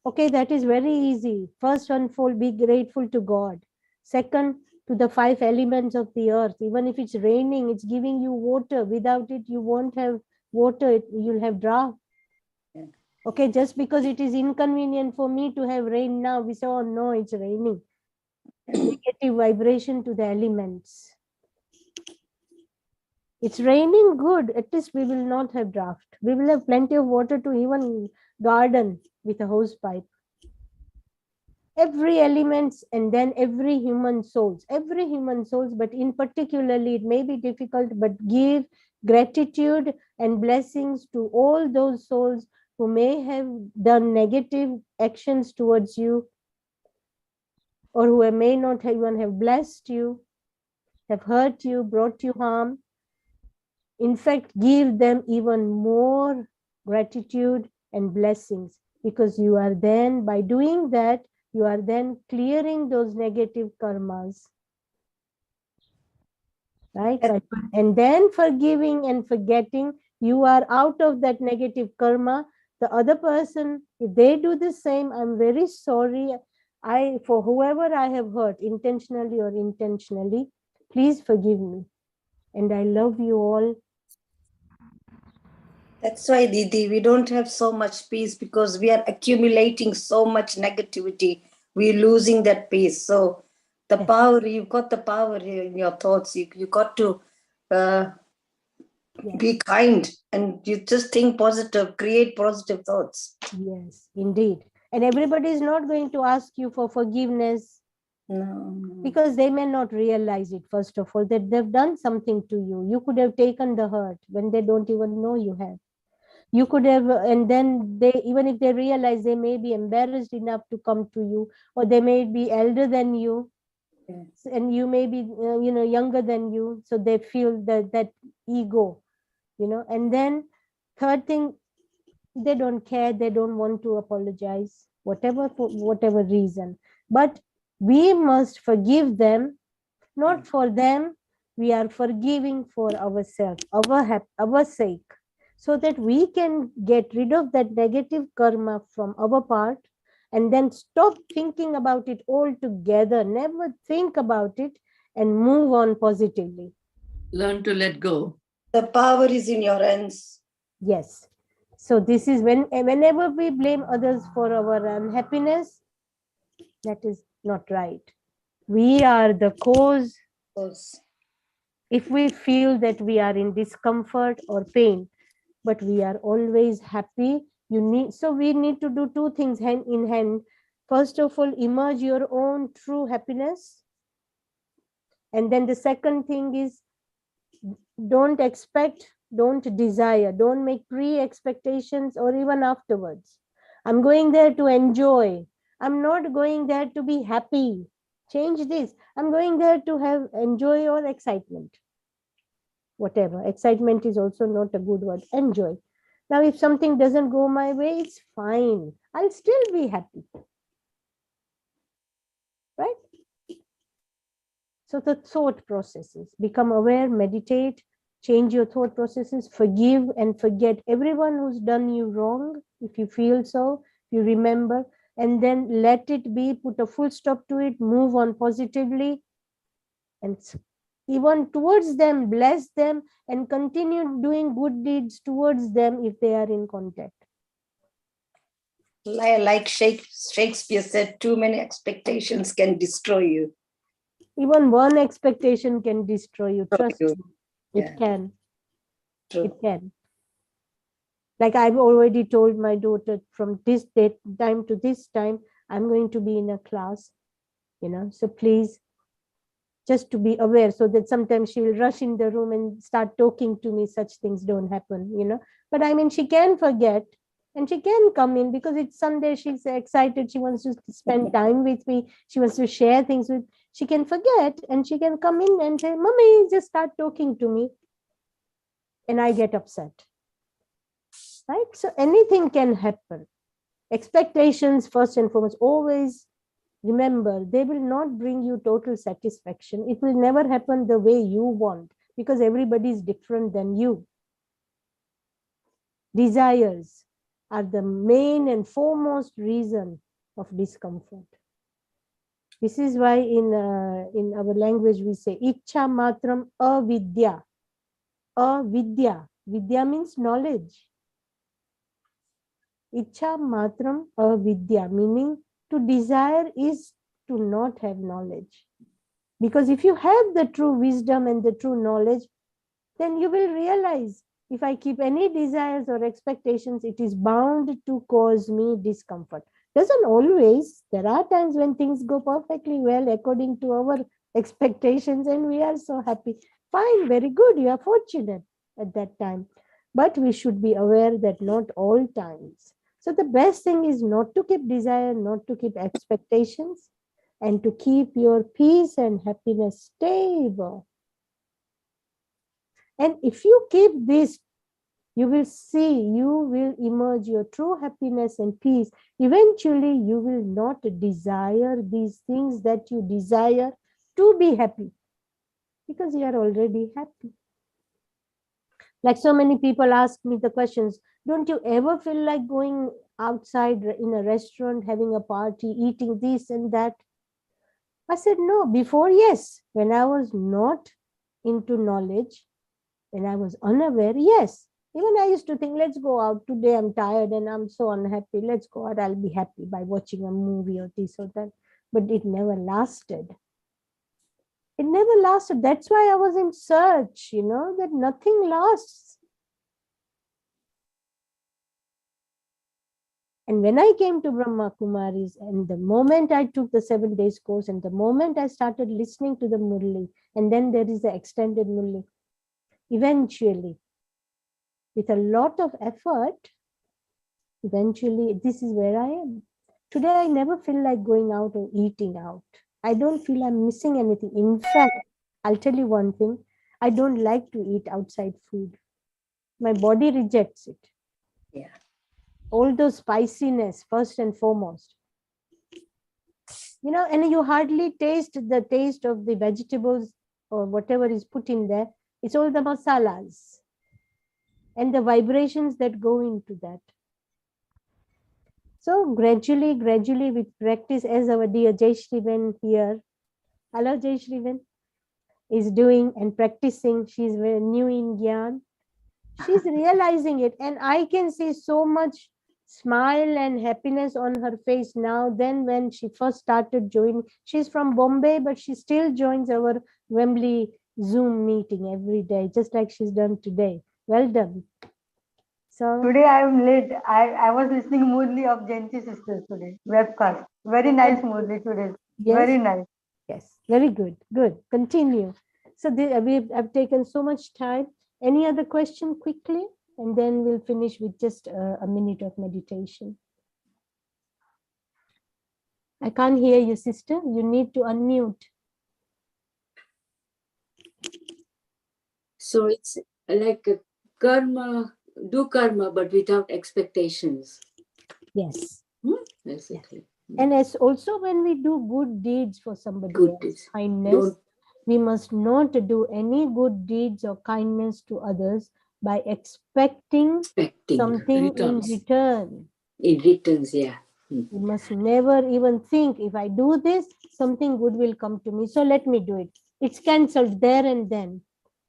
Okay, that is very easy. First one, be grateful to God. Second, to the 5 elements of the earth. Even if it's raining, it's giving you water. Without it, you won't have water. You'll have drought. Yeah. Okay, just because it is inconvenient for me to have rain now, we say, oh no, it's raining. Negative vibration to the elements. It's raining, good. At least we will not have drought. We will have plenty of water to even garden with a hose pipe. Every elements and then every human souls, but in particularly it may be difficult, but give gratitude and blessings to all those souls who may have done negative actions towards you, or who may not even have blessed you, have hurt you, brought you harm. In fact, give them even more gratitude and blessings, because you are then, by doing that, you are then clearing those negative karmas. Right? And then forgiving and forgetting, you are out of that negative karma. The other person, if they do the same, I'm very sorry. For whoever I have hurt, intentionally or intentionally, please forgive me. And I love you all. That's why, Didi, we don't have so much peace, because we are accumulating so much negativity. We're losing that peace. So the power, you've got the power here in your thoughts. You got to be kind, and you just think positive, create positive thoughts. Yes, indeed. And everybody is not going to ask you for forgiveness. No. Because they may not realize it, first of all, that they've done something to you. You could have taken the hurt when they don't even know you have. You could have, and then they, even if they realize, they may be embarrassed enough to come to you, or they may be elder than you. Yes. And you may be, younger than you. So they feel that ego, and then third thing, they don't care. They don't want to apologize, for whatever reason. But we must forgive them, not for them. We are forgiving for ourselves, our sake, so that we can get rid of that negative karma from our part, and then stop thinking about it altogether. Never think about it, and move on positively. Learn to let go. The power is in your hands. Yes. So this is whenever we blame others for our unhappiness, that is not right. We are the cause. Yes. If we feel that we are in discomfort or pain, but we are always happy, so we need to do two things hand in hand. First of all, emerge your own true happiness. And then the second thing is, don't expect, don't desire, don't make pre-expectations or even afterwards. I'm going there to enjoy. I'm not going there to be happy. Change this. I'm going there to have enjoy or excitement. Whatever. Excitement is also not a good word. Enjoy. Now, if something doesn't go my way, it's fine. I'll still be happy. Right? So the thought processes, become aware, meditate, change your thought processes, forgive and forget everyone who's done you wrong. If you feel so, you remember, and then let it be, put a full stop to it, move on positively, and even towards them, bless them, and continue doing good deeds towards them if they are in contact. Like Shakespeare said, too many expectations can destroy you. Even one expectation can destroy you. Trust you. me, it Yeah. can. True. It can. Like I've already told my daughter, from this time to this time, I'm going to be in a class, so please just to be aware, so that sometimes she'll rush in the room and start talking to me. Such things don't happen, but I mean, she can forget and she can come in because it's Sunday. She's excited. She wants to spend time with me. She wants to share things with, she can forget and she can come in and say, Mommy, just start talking to me. And I get upset. Right? So anything can happen. Expectations, first and foremost, always remember, they will not bring you total satisfaction. It will never happen the way you want because everybody is different than you. Desires are the main and foremost reason of discomfort. This is why in our language we say, Ichcha matram avidya. Avidya. Vidya means knowledge. Ichcha matram avidya, meaning to desire is to not have knowledge. Because if you have the true wisdom and the true knowledge, then you will realize if I keep any desires or expectations, it is bound to cause me discomfort. Doesn't always. There are times when things go perfectly well according to our expectations and we are so happy. Fine, very good. You are fortunate at that time. But we should be aware that not all times. So the best thing is not to keep desire, not to keep expectations, and to keep your peace and happiness stable. And if you keep this, you will see, you will emerge your true happiness and peace. Eventually, you will not desire these things that you desire to be happy because you are already happy. Like so many people ask me the questions, don't you ever feel like going outside in a restaurant, having a party, eating this and that? I said, no, before, yes. When I was not into knowledge, when I was unaware, yes. Even I used to think, let's go out today. I'm tired and I'm so unhappy. Let's go out. I'll be happy by watching a movie or this or that. But it never lasted. It never lasted. That's why I was in search, that nothing lasts. And when I came to Brahma Kumaris, and the moment I took the 7 days course, and the moment I started listening to the Murli, and then there is the extended Murli, eventually, with a lot of effort, eventually, this is where I am. Today, I never feel like going out or eating out. I don't feel I'm missing anything. In fact, I'll tell you one thing. I don't like to eat outside food. My body rejects it. Yeah. All those spiciness, first and foremost. And you hardly taste the taste of the vegetables or whatever is put in there. It's all the masalas and the vibrations that go into that. So gradually with practice, as our dear Jai Shriven here. Hello, Jai Shriven. is doing and practicing. She's very new in Gyan. She's realizing it, and I can see so much smile and happiness on her face now than when she first started joining. She's from Bombay, but she still joins our Wembley Zoom meeting every day, just like she's done today. Well done. So today I am late. I was listening Murli of Jayanti Sisters today, webcast. Very nice Murli today. yes, Very nice. yes, very good. Good. Continue. So I've taken so much time. Any other question quickly? And then we'll finish with just a minute of meditation. I can't hear you, sister. You need to unmute. So it's like a karma, do karma, but without expectations. Yes. Basically. And as also when we do good deeds for somebody Good else, deeds. kindness, we must not do any good deeds or kindness to others by expecting something returns. in return. In returns, yeah. You must never even think, if I do this, something good will come to me, so let me do it. It's cancelled there and then.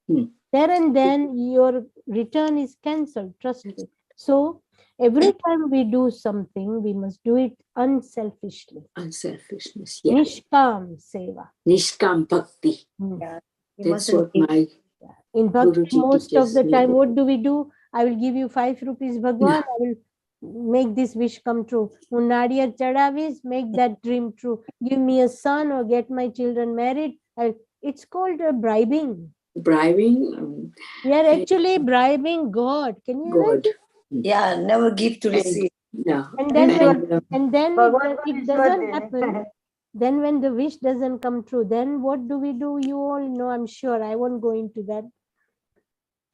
There and then your return is cancelled, trust me. So every time we do something, we must do it unselfishly. Unselfishness, yeah. Nishkam seva. Nishkam bhakti. You That's mustn't what my In bhakti, Guruji most of teaches the me. time, what do? I will give you 5 rupees, Bhagwan. I will make this wish come true. Munadiya chadavis, make that dream true. Give me a son or get my children married. It's called bribing. Bribing. We are actually bribing God. Can you God. imagine? Yeah, never give to receive. No. And then Bhagwan ko it Ishwar doesn't dene. happen. Then when the wish doesn't come true, then what do? You all know, I'm sure. I won't go into that.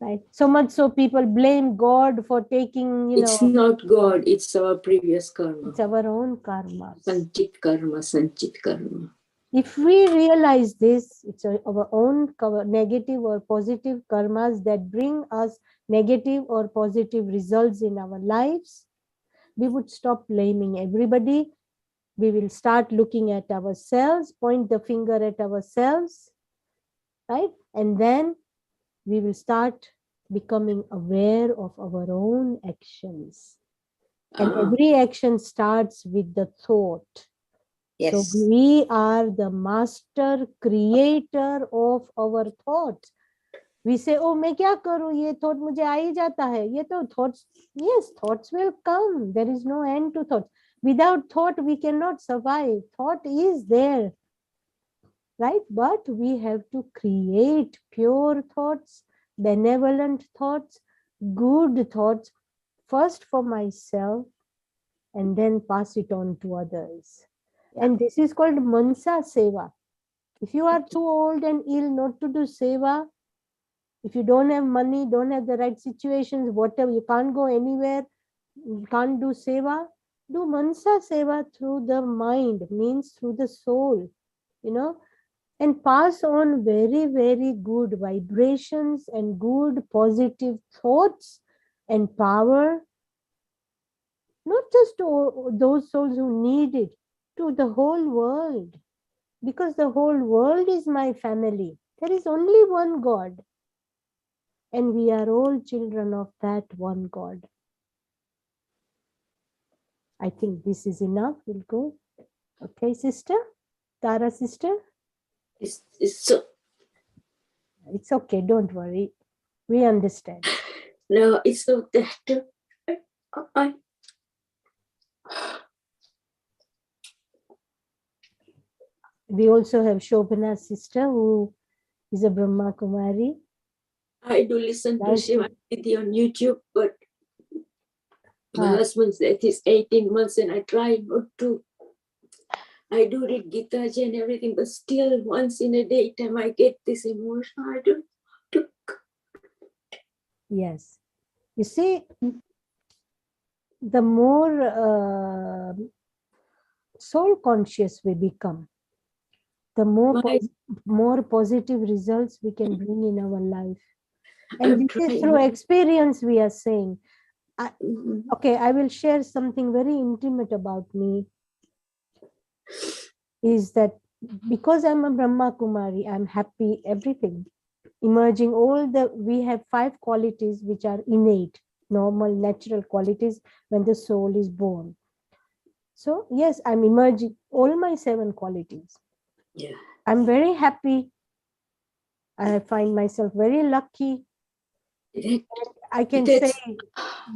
Right. So much so people blame God for taking, It's not God, it's our previous karma. It's our own karma. Sanchit karma, sanchit karma. If we realize this, it's our own negative or positive karmas that bring us negative or positive results in our lives, we would stop blaming everybody. We will start looking at ourselves, point the finger at ourselves, right? And then we will start becoming aware of our own actions. And every action starts with the thought. Yes. So we are the master creator of our thoughts. We say, oh, मैं क्या करूँ? ये thought मुझे आ ही जाता है. ये तो thoughts, yes, thoughts will come. There is no end to thoughts. Without thought, we cannot survive. Thought is there, right? But we have to create pure thoughts, benevolent thoughts, good thoughts, first for myself, and then pass it on to others. Yeah. And this is called Mansa Seva. If you are too old and ill not to do Seva, if you don't have money, don't have the right situations, whatever, you can't go anywhere, you can't do Seva, do Mansa Seva through the mind, means through the soul, and pass on very, very good vibrations and good positive thoughts and power, not just to those souls who need it, to the whole world, because the whole world is my family. There is only one God, and we are all children of that one God. I think this is enough. We'll go. Okay, sister? Tara, sister? It's okay, don't worry. We understand. No, it's not that. We also have Shobhana's sister, who is a Brahma Kumari. I do listen to Shiva Vidhi on YouTube, but my husband said he's 18 months and I try not to. I do read Gita and everything, but still once in a daytime I get this emotion. I don't. Yes. You see, the more soul conscious we become, the more positive results we can bring in our life. And this is through experience we are saying. Okay, I will share something very intimate about me. Is that because I'm a Brahma Kumari, I'm happy, everything. Emerging we have 5 qualities which are innate, normal, natural qualities when the soul is born. So yes, I'm emerging all my 7 qualities. Yeah. I'm very happy. I find myself very lucky. I can say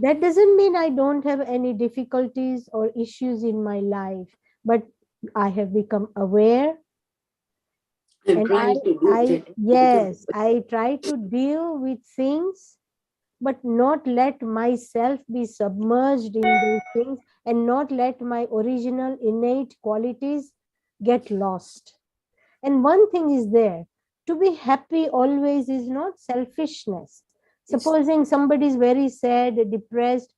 that doesn't mean I don't have any difficulties or issues in my life, but I have become aware. I'm And trying to do that. yes, I try to deal with things, but not let myself be submerged in those things and not let my original innate qualities get lost. And one thing is there, to be happy always is not selfishness. Supposing somebody is very sad, depressed,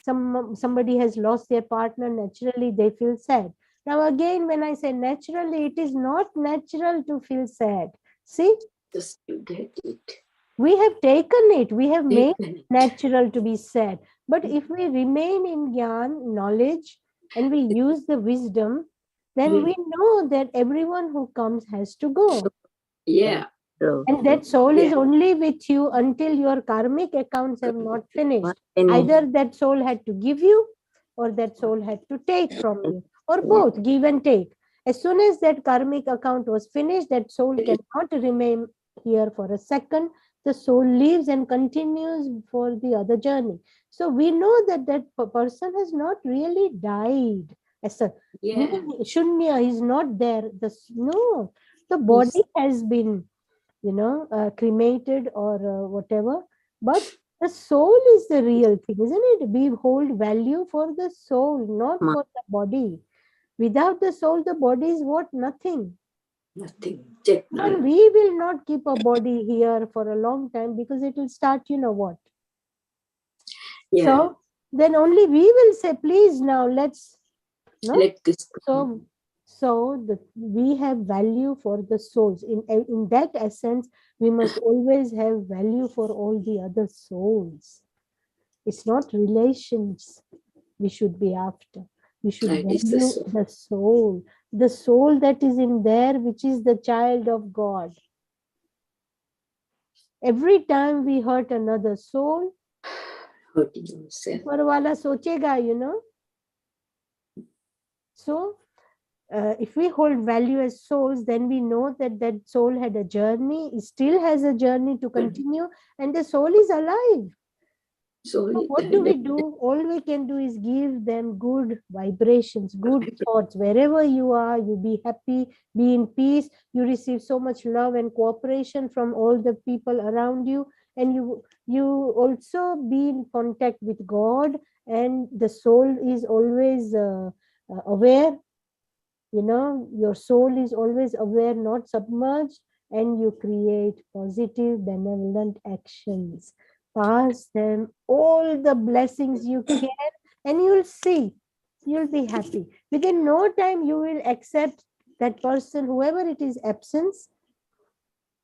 somebody has lost their partner, naturally they feel sad. Now again, when I say naturally, it is not natural to feel sad. See? Just to get it. We have taken it, we have made it natural to be sad. But if we remain in Gyan, knowledge, and we use the wisdom, then we know that everyone who comes has to go. Yeah. And that soul is only with you until your karmic accounts have not finished. Either that soul had to give you, or that soul had to take from you, or both, give and take. As soon as that karmic account was finished, that soul cannot remain here for a second. The soul leaves and continues for the other journey. So we know that that person has not really died. As a Shunya is not there. No, the body has been, cremated or whatever, but the soul is the real thing, isn't it? We hold value for the soul, not for the body. Without the soul, the body is what? Nothing. And we will not keep a body here for a long time because it will start, you know what. So then only we will say, please now let's, let this go. We have value for the souls. In that essence, we must always have value for all the other souls. It's not relations we should be after. We should value the soul that is in there, which is the child of God. Every time we hurt another soul, hurting yourself. Parwala sochega, So if we hold value as souls, then we know that that soul had a journey, it still has a journey to continue, and the soul is alive. So what do we do? All we can do is give them good vibrations, good thoughts. Wherever you are, you be happy, be in peace. You receive so much love and cooperation from all the people around you. And you also be in contact with God, and the soul is always aware. Your soul is always aware, not submerged, and you create positive, benevolent actions. Pass them all the blessings you can, and you'll see, you'll be happy. Within no time, you will accept that person, whoever it is, absence.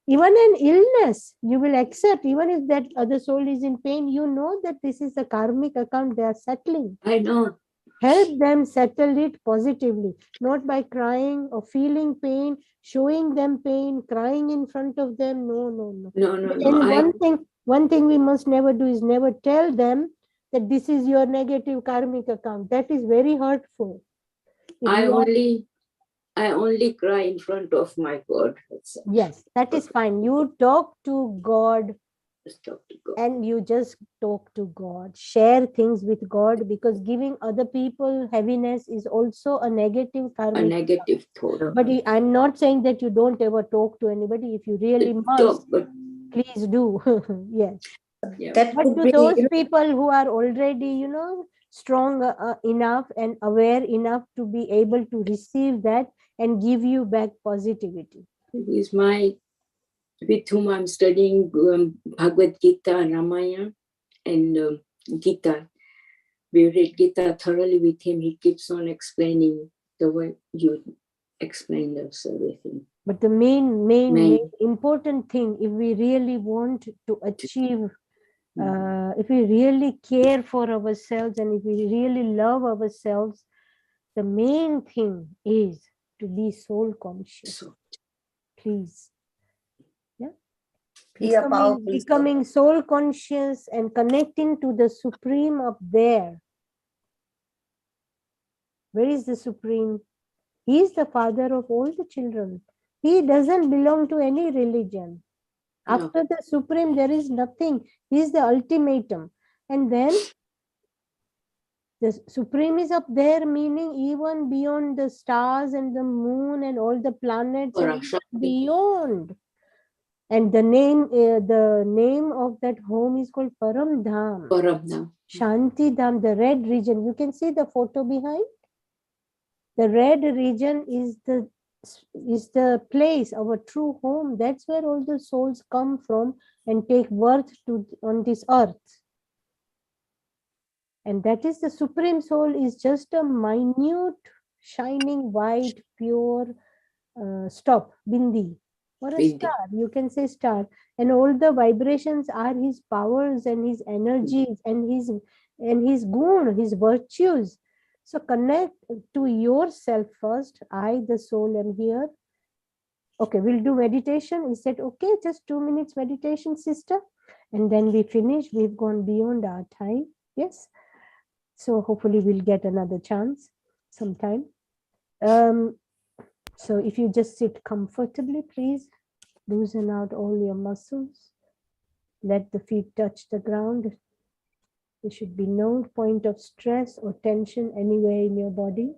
Even an illness, you will accept, even if that other soul is in pain, you know that this is a karmic account they are settling. I know. Help them settle it positively, not by crying or feeling pain, showing them pain, crying in front of them. No. And one thing we must never do is never tell them that this is your negative karmic account. That is very hurtful. I only cry in front of my God. Yes, that is fine. You talk to God. And you just talk to God, share things with God, because giving other people heaviness is also a negative karmic. A negative thought. But I'm not saying that you don't ever talk to anybody. If you really must, please do. Yes. But to those people who are already, strong enough and aware enough to be able to receive that and give you back positivity. Is with whom I'm studying Bhagavad Gita, Ramayana, and Gita. We read Gita thoroughly with him. He keeps on explaining the way you explained everything. But the main important thing, if we really want to achieve, if we really care for ourselves and if we really love ourselves, the main thing is to be soul conscious. So, Please. Yeah. Be a powerful soul. Becoming soul conscious and connecting to the Supreme up there. Where is the Supreme? He is the father of all the children. He doesn't belong to any religion. No. After the Supreme, there is nothing. He is the ultimatum. And then the Supreme is up there, meaning even beyond the stars and the moon and all the planets and beyond. And the name of that home is called Param Dham. Param. Shanti Dham, the red region. You can see the photo behind. The red region is the place, our true home. That's where all the souls come from and take birth on this earth. And that is the Supreme Soul is just a minute, shining, white, pure bindi, or a Bindi. star. You can say star. And all the vibrations are his powers and his energies and his gun, his virtues. So connect to yourself first. I, the soul, am here. Okay, we'll do meditation. He said, okay, just 2 minutes meditation, sister. And then we finish. We've gone beyond our time. Yes. So hopefully we'll get another chance sometime. So if you just sit comfortably, please loosen out all your muscles. Let the feet touch the ground. There should be no point of stress or tension anywhere in your body.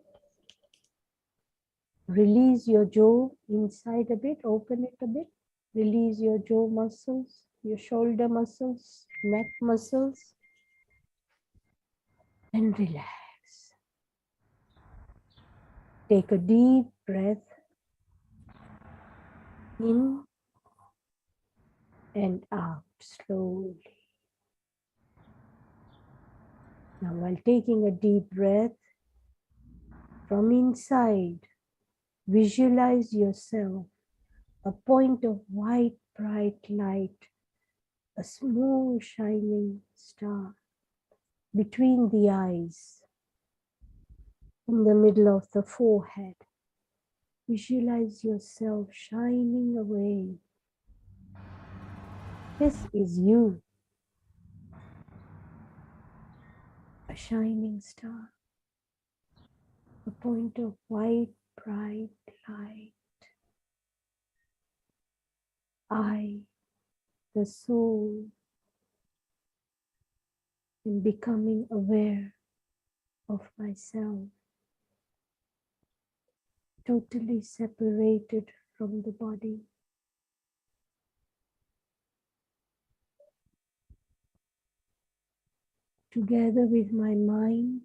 Release your jaw inside a bit, open it a bit. Release your jaw muscles, your shoulder muscles, neck muscles, and relax. Take a deep breath in and out slowly. Now, while taking a deep breath from inside, visualize yourself a point of white, bright light, a small shining star between the eyes, in the middle of the forehead. Visualize yourself shining away. This is you, a shining star, a point of white, bright light. I, the soul, am becoming aware of myself, totally separated from the body. Together with my mind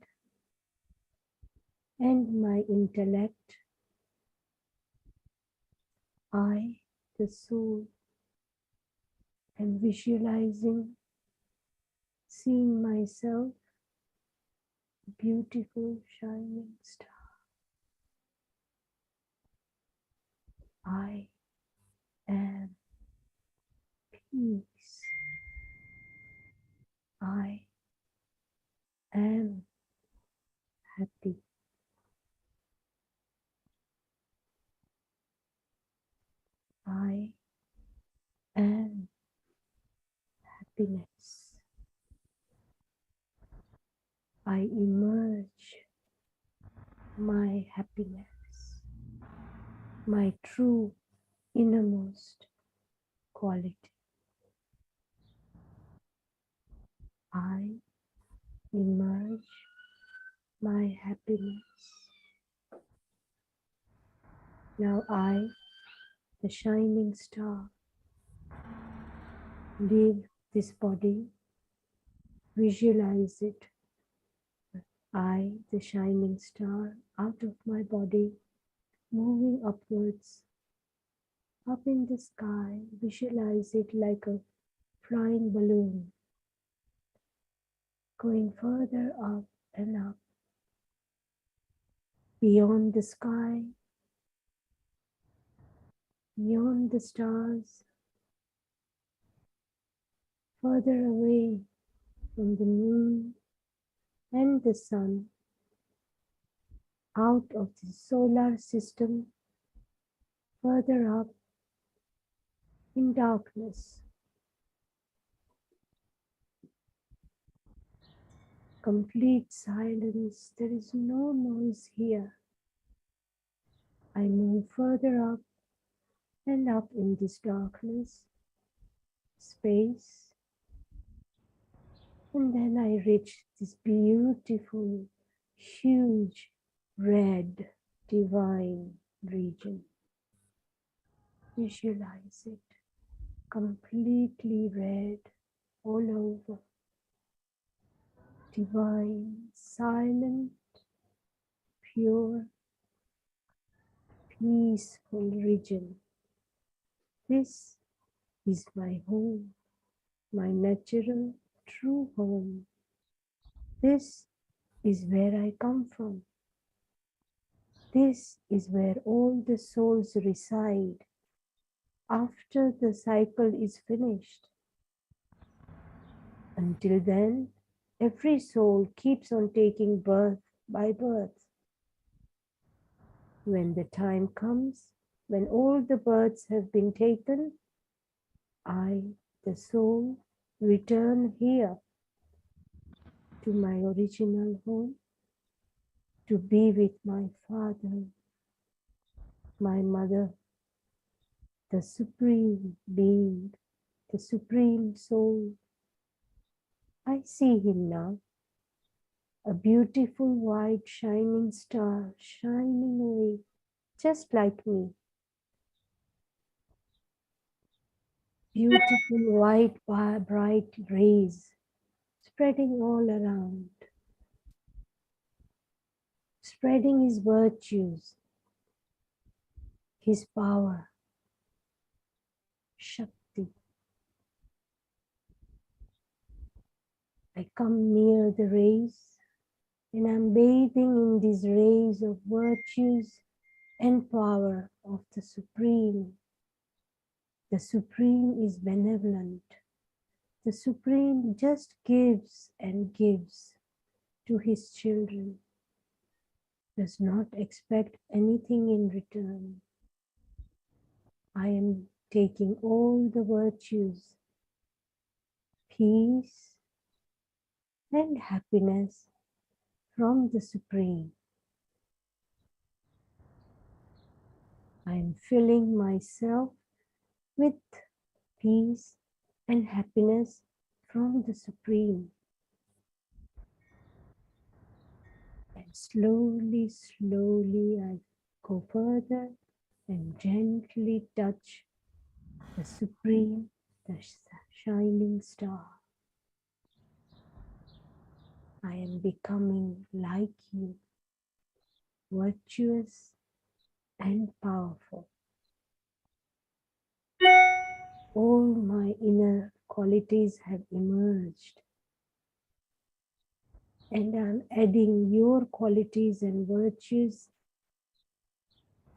and my intellect, I, the soul, am visualizing, seeing myself, a beautiful shining star. I am peace. I am happy. I am happiness. I emerge my happiness, my true innermost quality. I emerge my happiness. Now I, the shining star, leave this body, visualize it. I, the shining star, out of my body, moving upwards, up in the sky, visualize it like a flying balloon, going further up and up, beyond the sky, beyond the stars, further away from the moon and the sun, out of the solar system, further up in darkness. Complete silence. There is no noise here. I move further up and up in this darkness, space, and then I reach this beautiful, huge, red, divine region. Visualize it, completely red all over. Divine, silent, pure, peaceful region. This is my home, my natural, true home. This is where I come from. This is where all the souls reside after the cycle is finished. Until then, every soul keeps on taking birth by birth. When the time comes, when all the births have been taken, I, the soul, return here to my original home to be with my father, my mother, the supreme being, the supreme soul. I see him now, a beautiful white shining star shining away, just like me. Beautiful white bright rays spreading all around, spreading his virtues, his power, Shakti. I come near the rays and I'm bathing in these rays of virtues and power of the Supreme. The Supreme is benevolent. The Supreme just gives and gives to his children, does not expect anything in return. I am taking all the virtues, peace and happiness from the Supreme. I am filling myself with peace and happiness from the Supreme. And slowly, slowly I go further and gently touch the Supreme, the shining star. I am becoming like you, virtuous and powerful. All my inner qualities have emerged, and I'm adding your qualities and virtues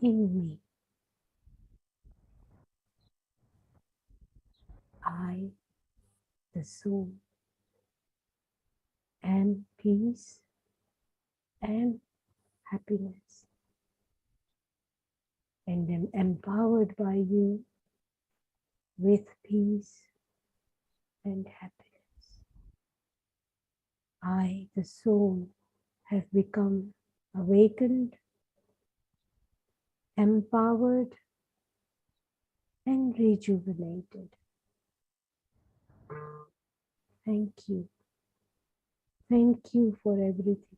in me. I, the soul, am peace and happiness, and am empowered by you with peace and happiness. I, the soul, have become awakened, empowered, and rejuvenated. Thank you. Thank you for everything.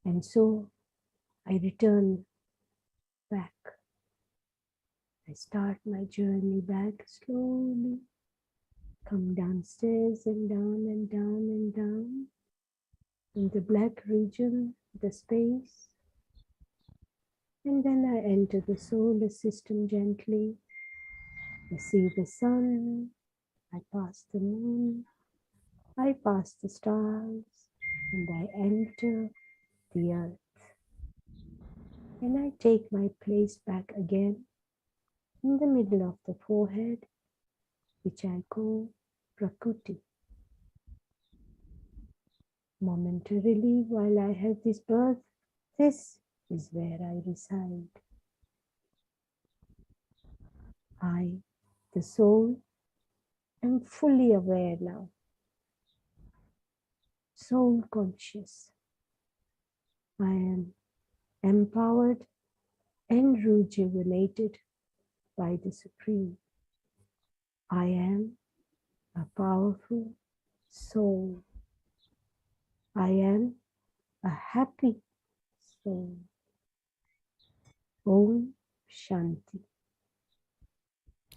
And so I return back. I start my journey back slowly, come downstairs and down and down and down in the black region, the space. And then I enter the solar system gently. I see the sun, I pass the moon, I pass the stars, and I enter the earth. And I take my place back again in the middle of the forehead, which I call Prakriti. Momentarily, while I have this birth, this is where I reside. I, the soul, am fully aware now. Soul conscious. I am empowered and rejuvenated by the Supreme. I am a powerful soul. I am a happy soul. Om Shanti.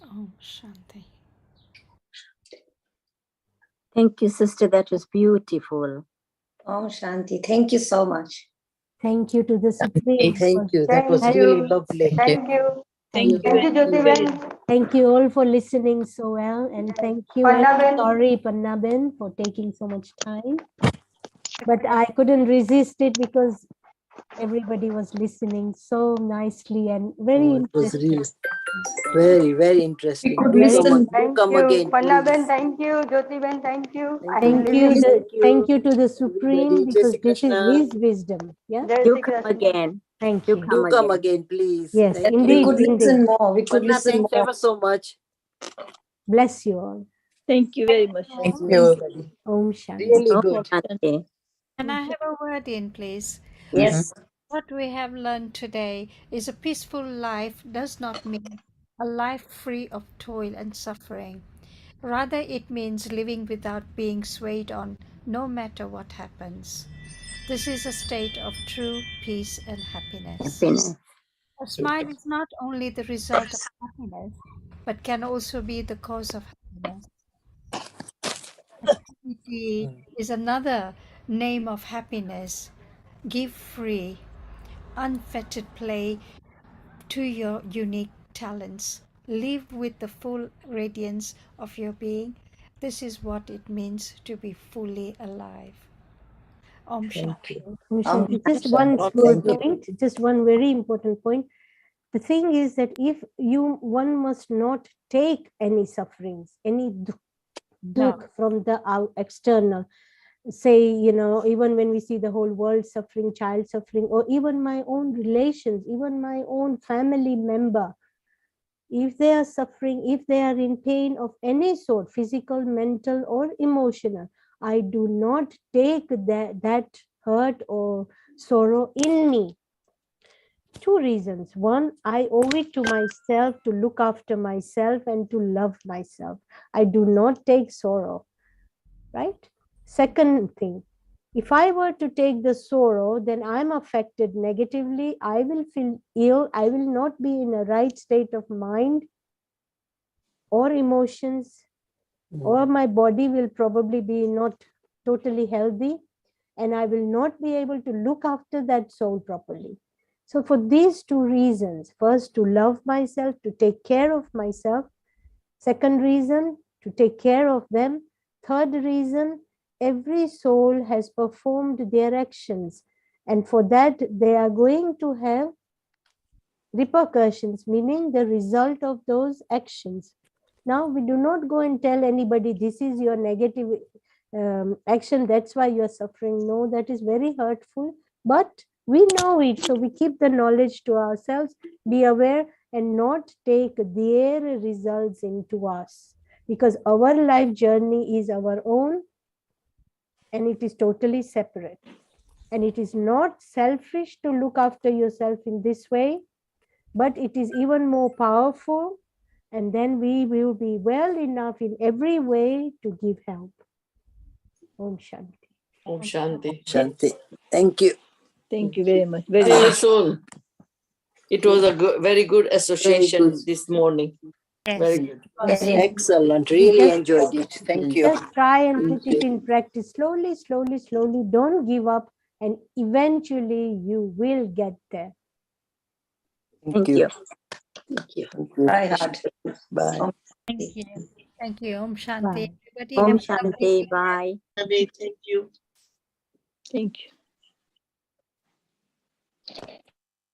Om Shanti. Thank you, sister. That was beautiful. Om Shanti. Thank you so much. Thank you to the Supreme. Thank you. That was Thank really you. lovely. Thank you. Thank you. Thank you, Jyoti Ben. Thank you all for listening so well, and thank you. Panna And Ben. sorry, Pannaben, for taking so much time. But I couldn't resist it because everybody was listening so nicely and very It was interesting. really very, very interesting. could Do listen. Thank come you. again, Panna Ben, please. thank you. Jyoti Ben, thank you. I Thank will you. listen. Thank you to the Supreme, Everybody, Jai because Shri this is Krishna. His wisdom. Yeah. Jai Do Shri come Krishna. again. Thank Do you. Do come come again. again, please. Yes, Thank We indeed, you. could indeed. listen more. We could Panna, listen thanks more. ever so much. Bless you all. Thank you very much. Thank you. Everybody. Om Shanti. Really Om good. Shanti. Can I have a word in, please? Yes. What we have learned today is a peaceful life does not mean a life free of toil and suffering. Rather, it means living without being swayed on, no matter what happens. This is a state of true peace and happiness. Happiness. A smile is not only the result of happiness, but can also be the cause of happiness. Activity is another name of happiness. Give free, unfettered play to your unique talents. Live with the full radiance of your being. This is what it means to be fully alive. Om Shanti. Om Om Shanti. Just Shanti. one small Thank you. point, just one very important point. The thing is that one must not take any sufferings, any dukh from the external. Say, even when we see the whole world suffering, child suffering, or even my own relations, even my own family member, if they are suffering, if they are in pain of any sort, physical, mental, or emotional, I do not take that hurt or sorrow in me. Two reasons. One, I owe it to myself to look after myself and to love myself. I do not take sorrow, right? Second thing, if I were to take the sorrow, then I'm affected negatively. I will feel ill. I will not be in a right state of mind or emotions, or my body will probably be not totally healthy, and I will not be able to look after that soul properly. So for these two reasons, first, to love myself, to take care of myself. Second reason, to take care of them. Third reason, every soul has performed their actions, and for that they are going to have repercussions, meaning the result of those actions. Now, we do not go and tell anybody, this is your negative action, that's why you're suffering. No, that is very hurtful, but we know it, so we keep the knowledge to ourselves, be aware, and not take their results into us, because our life journey is our own, and it is totally separate. And it is not selfish to look after yourself in this way, but it is even more powerful, and then we will be well enough in every way to give help. Om Shanti. Om Shanti. Shanti. Thank you. Thank you very much. See you soon. It was a very good association Very good. this morning. Very good. Yes. Excellent. Really enjoyed it. Thank you. Just try and put it in practice slowly, slowly, slowly. Don't give up, and eventually you will get there. Thank you. Thank you. Try hard. Bye. Om Thank Shanti. you. Thank you. Om Shanti. Bye. Everybody Om have a lovely Shanti. day. Bye. Thank you. Thank you.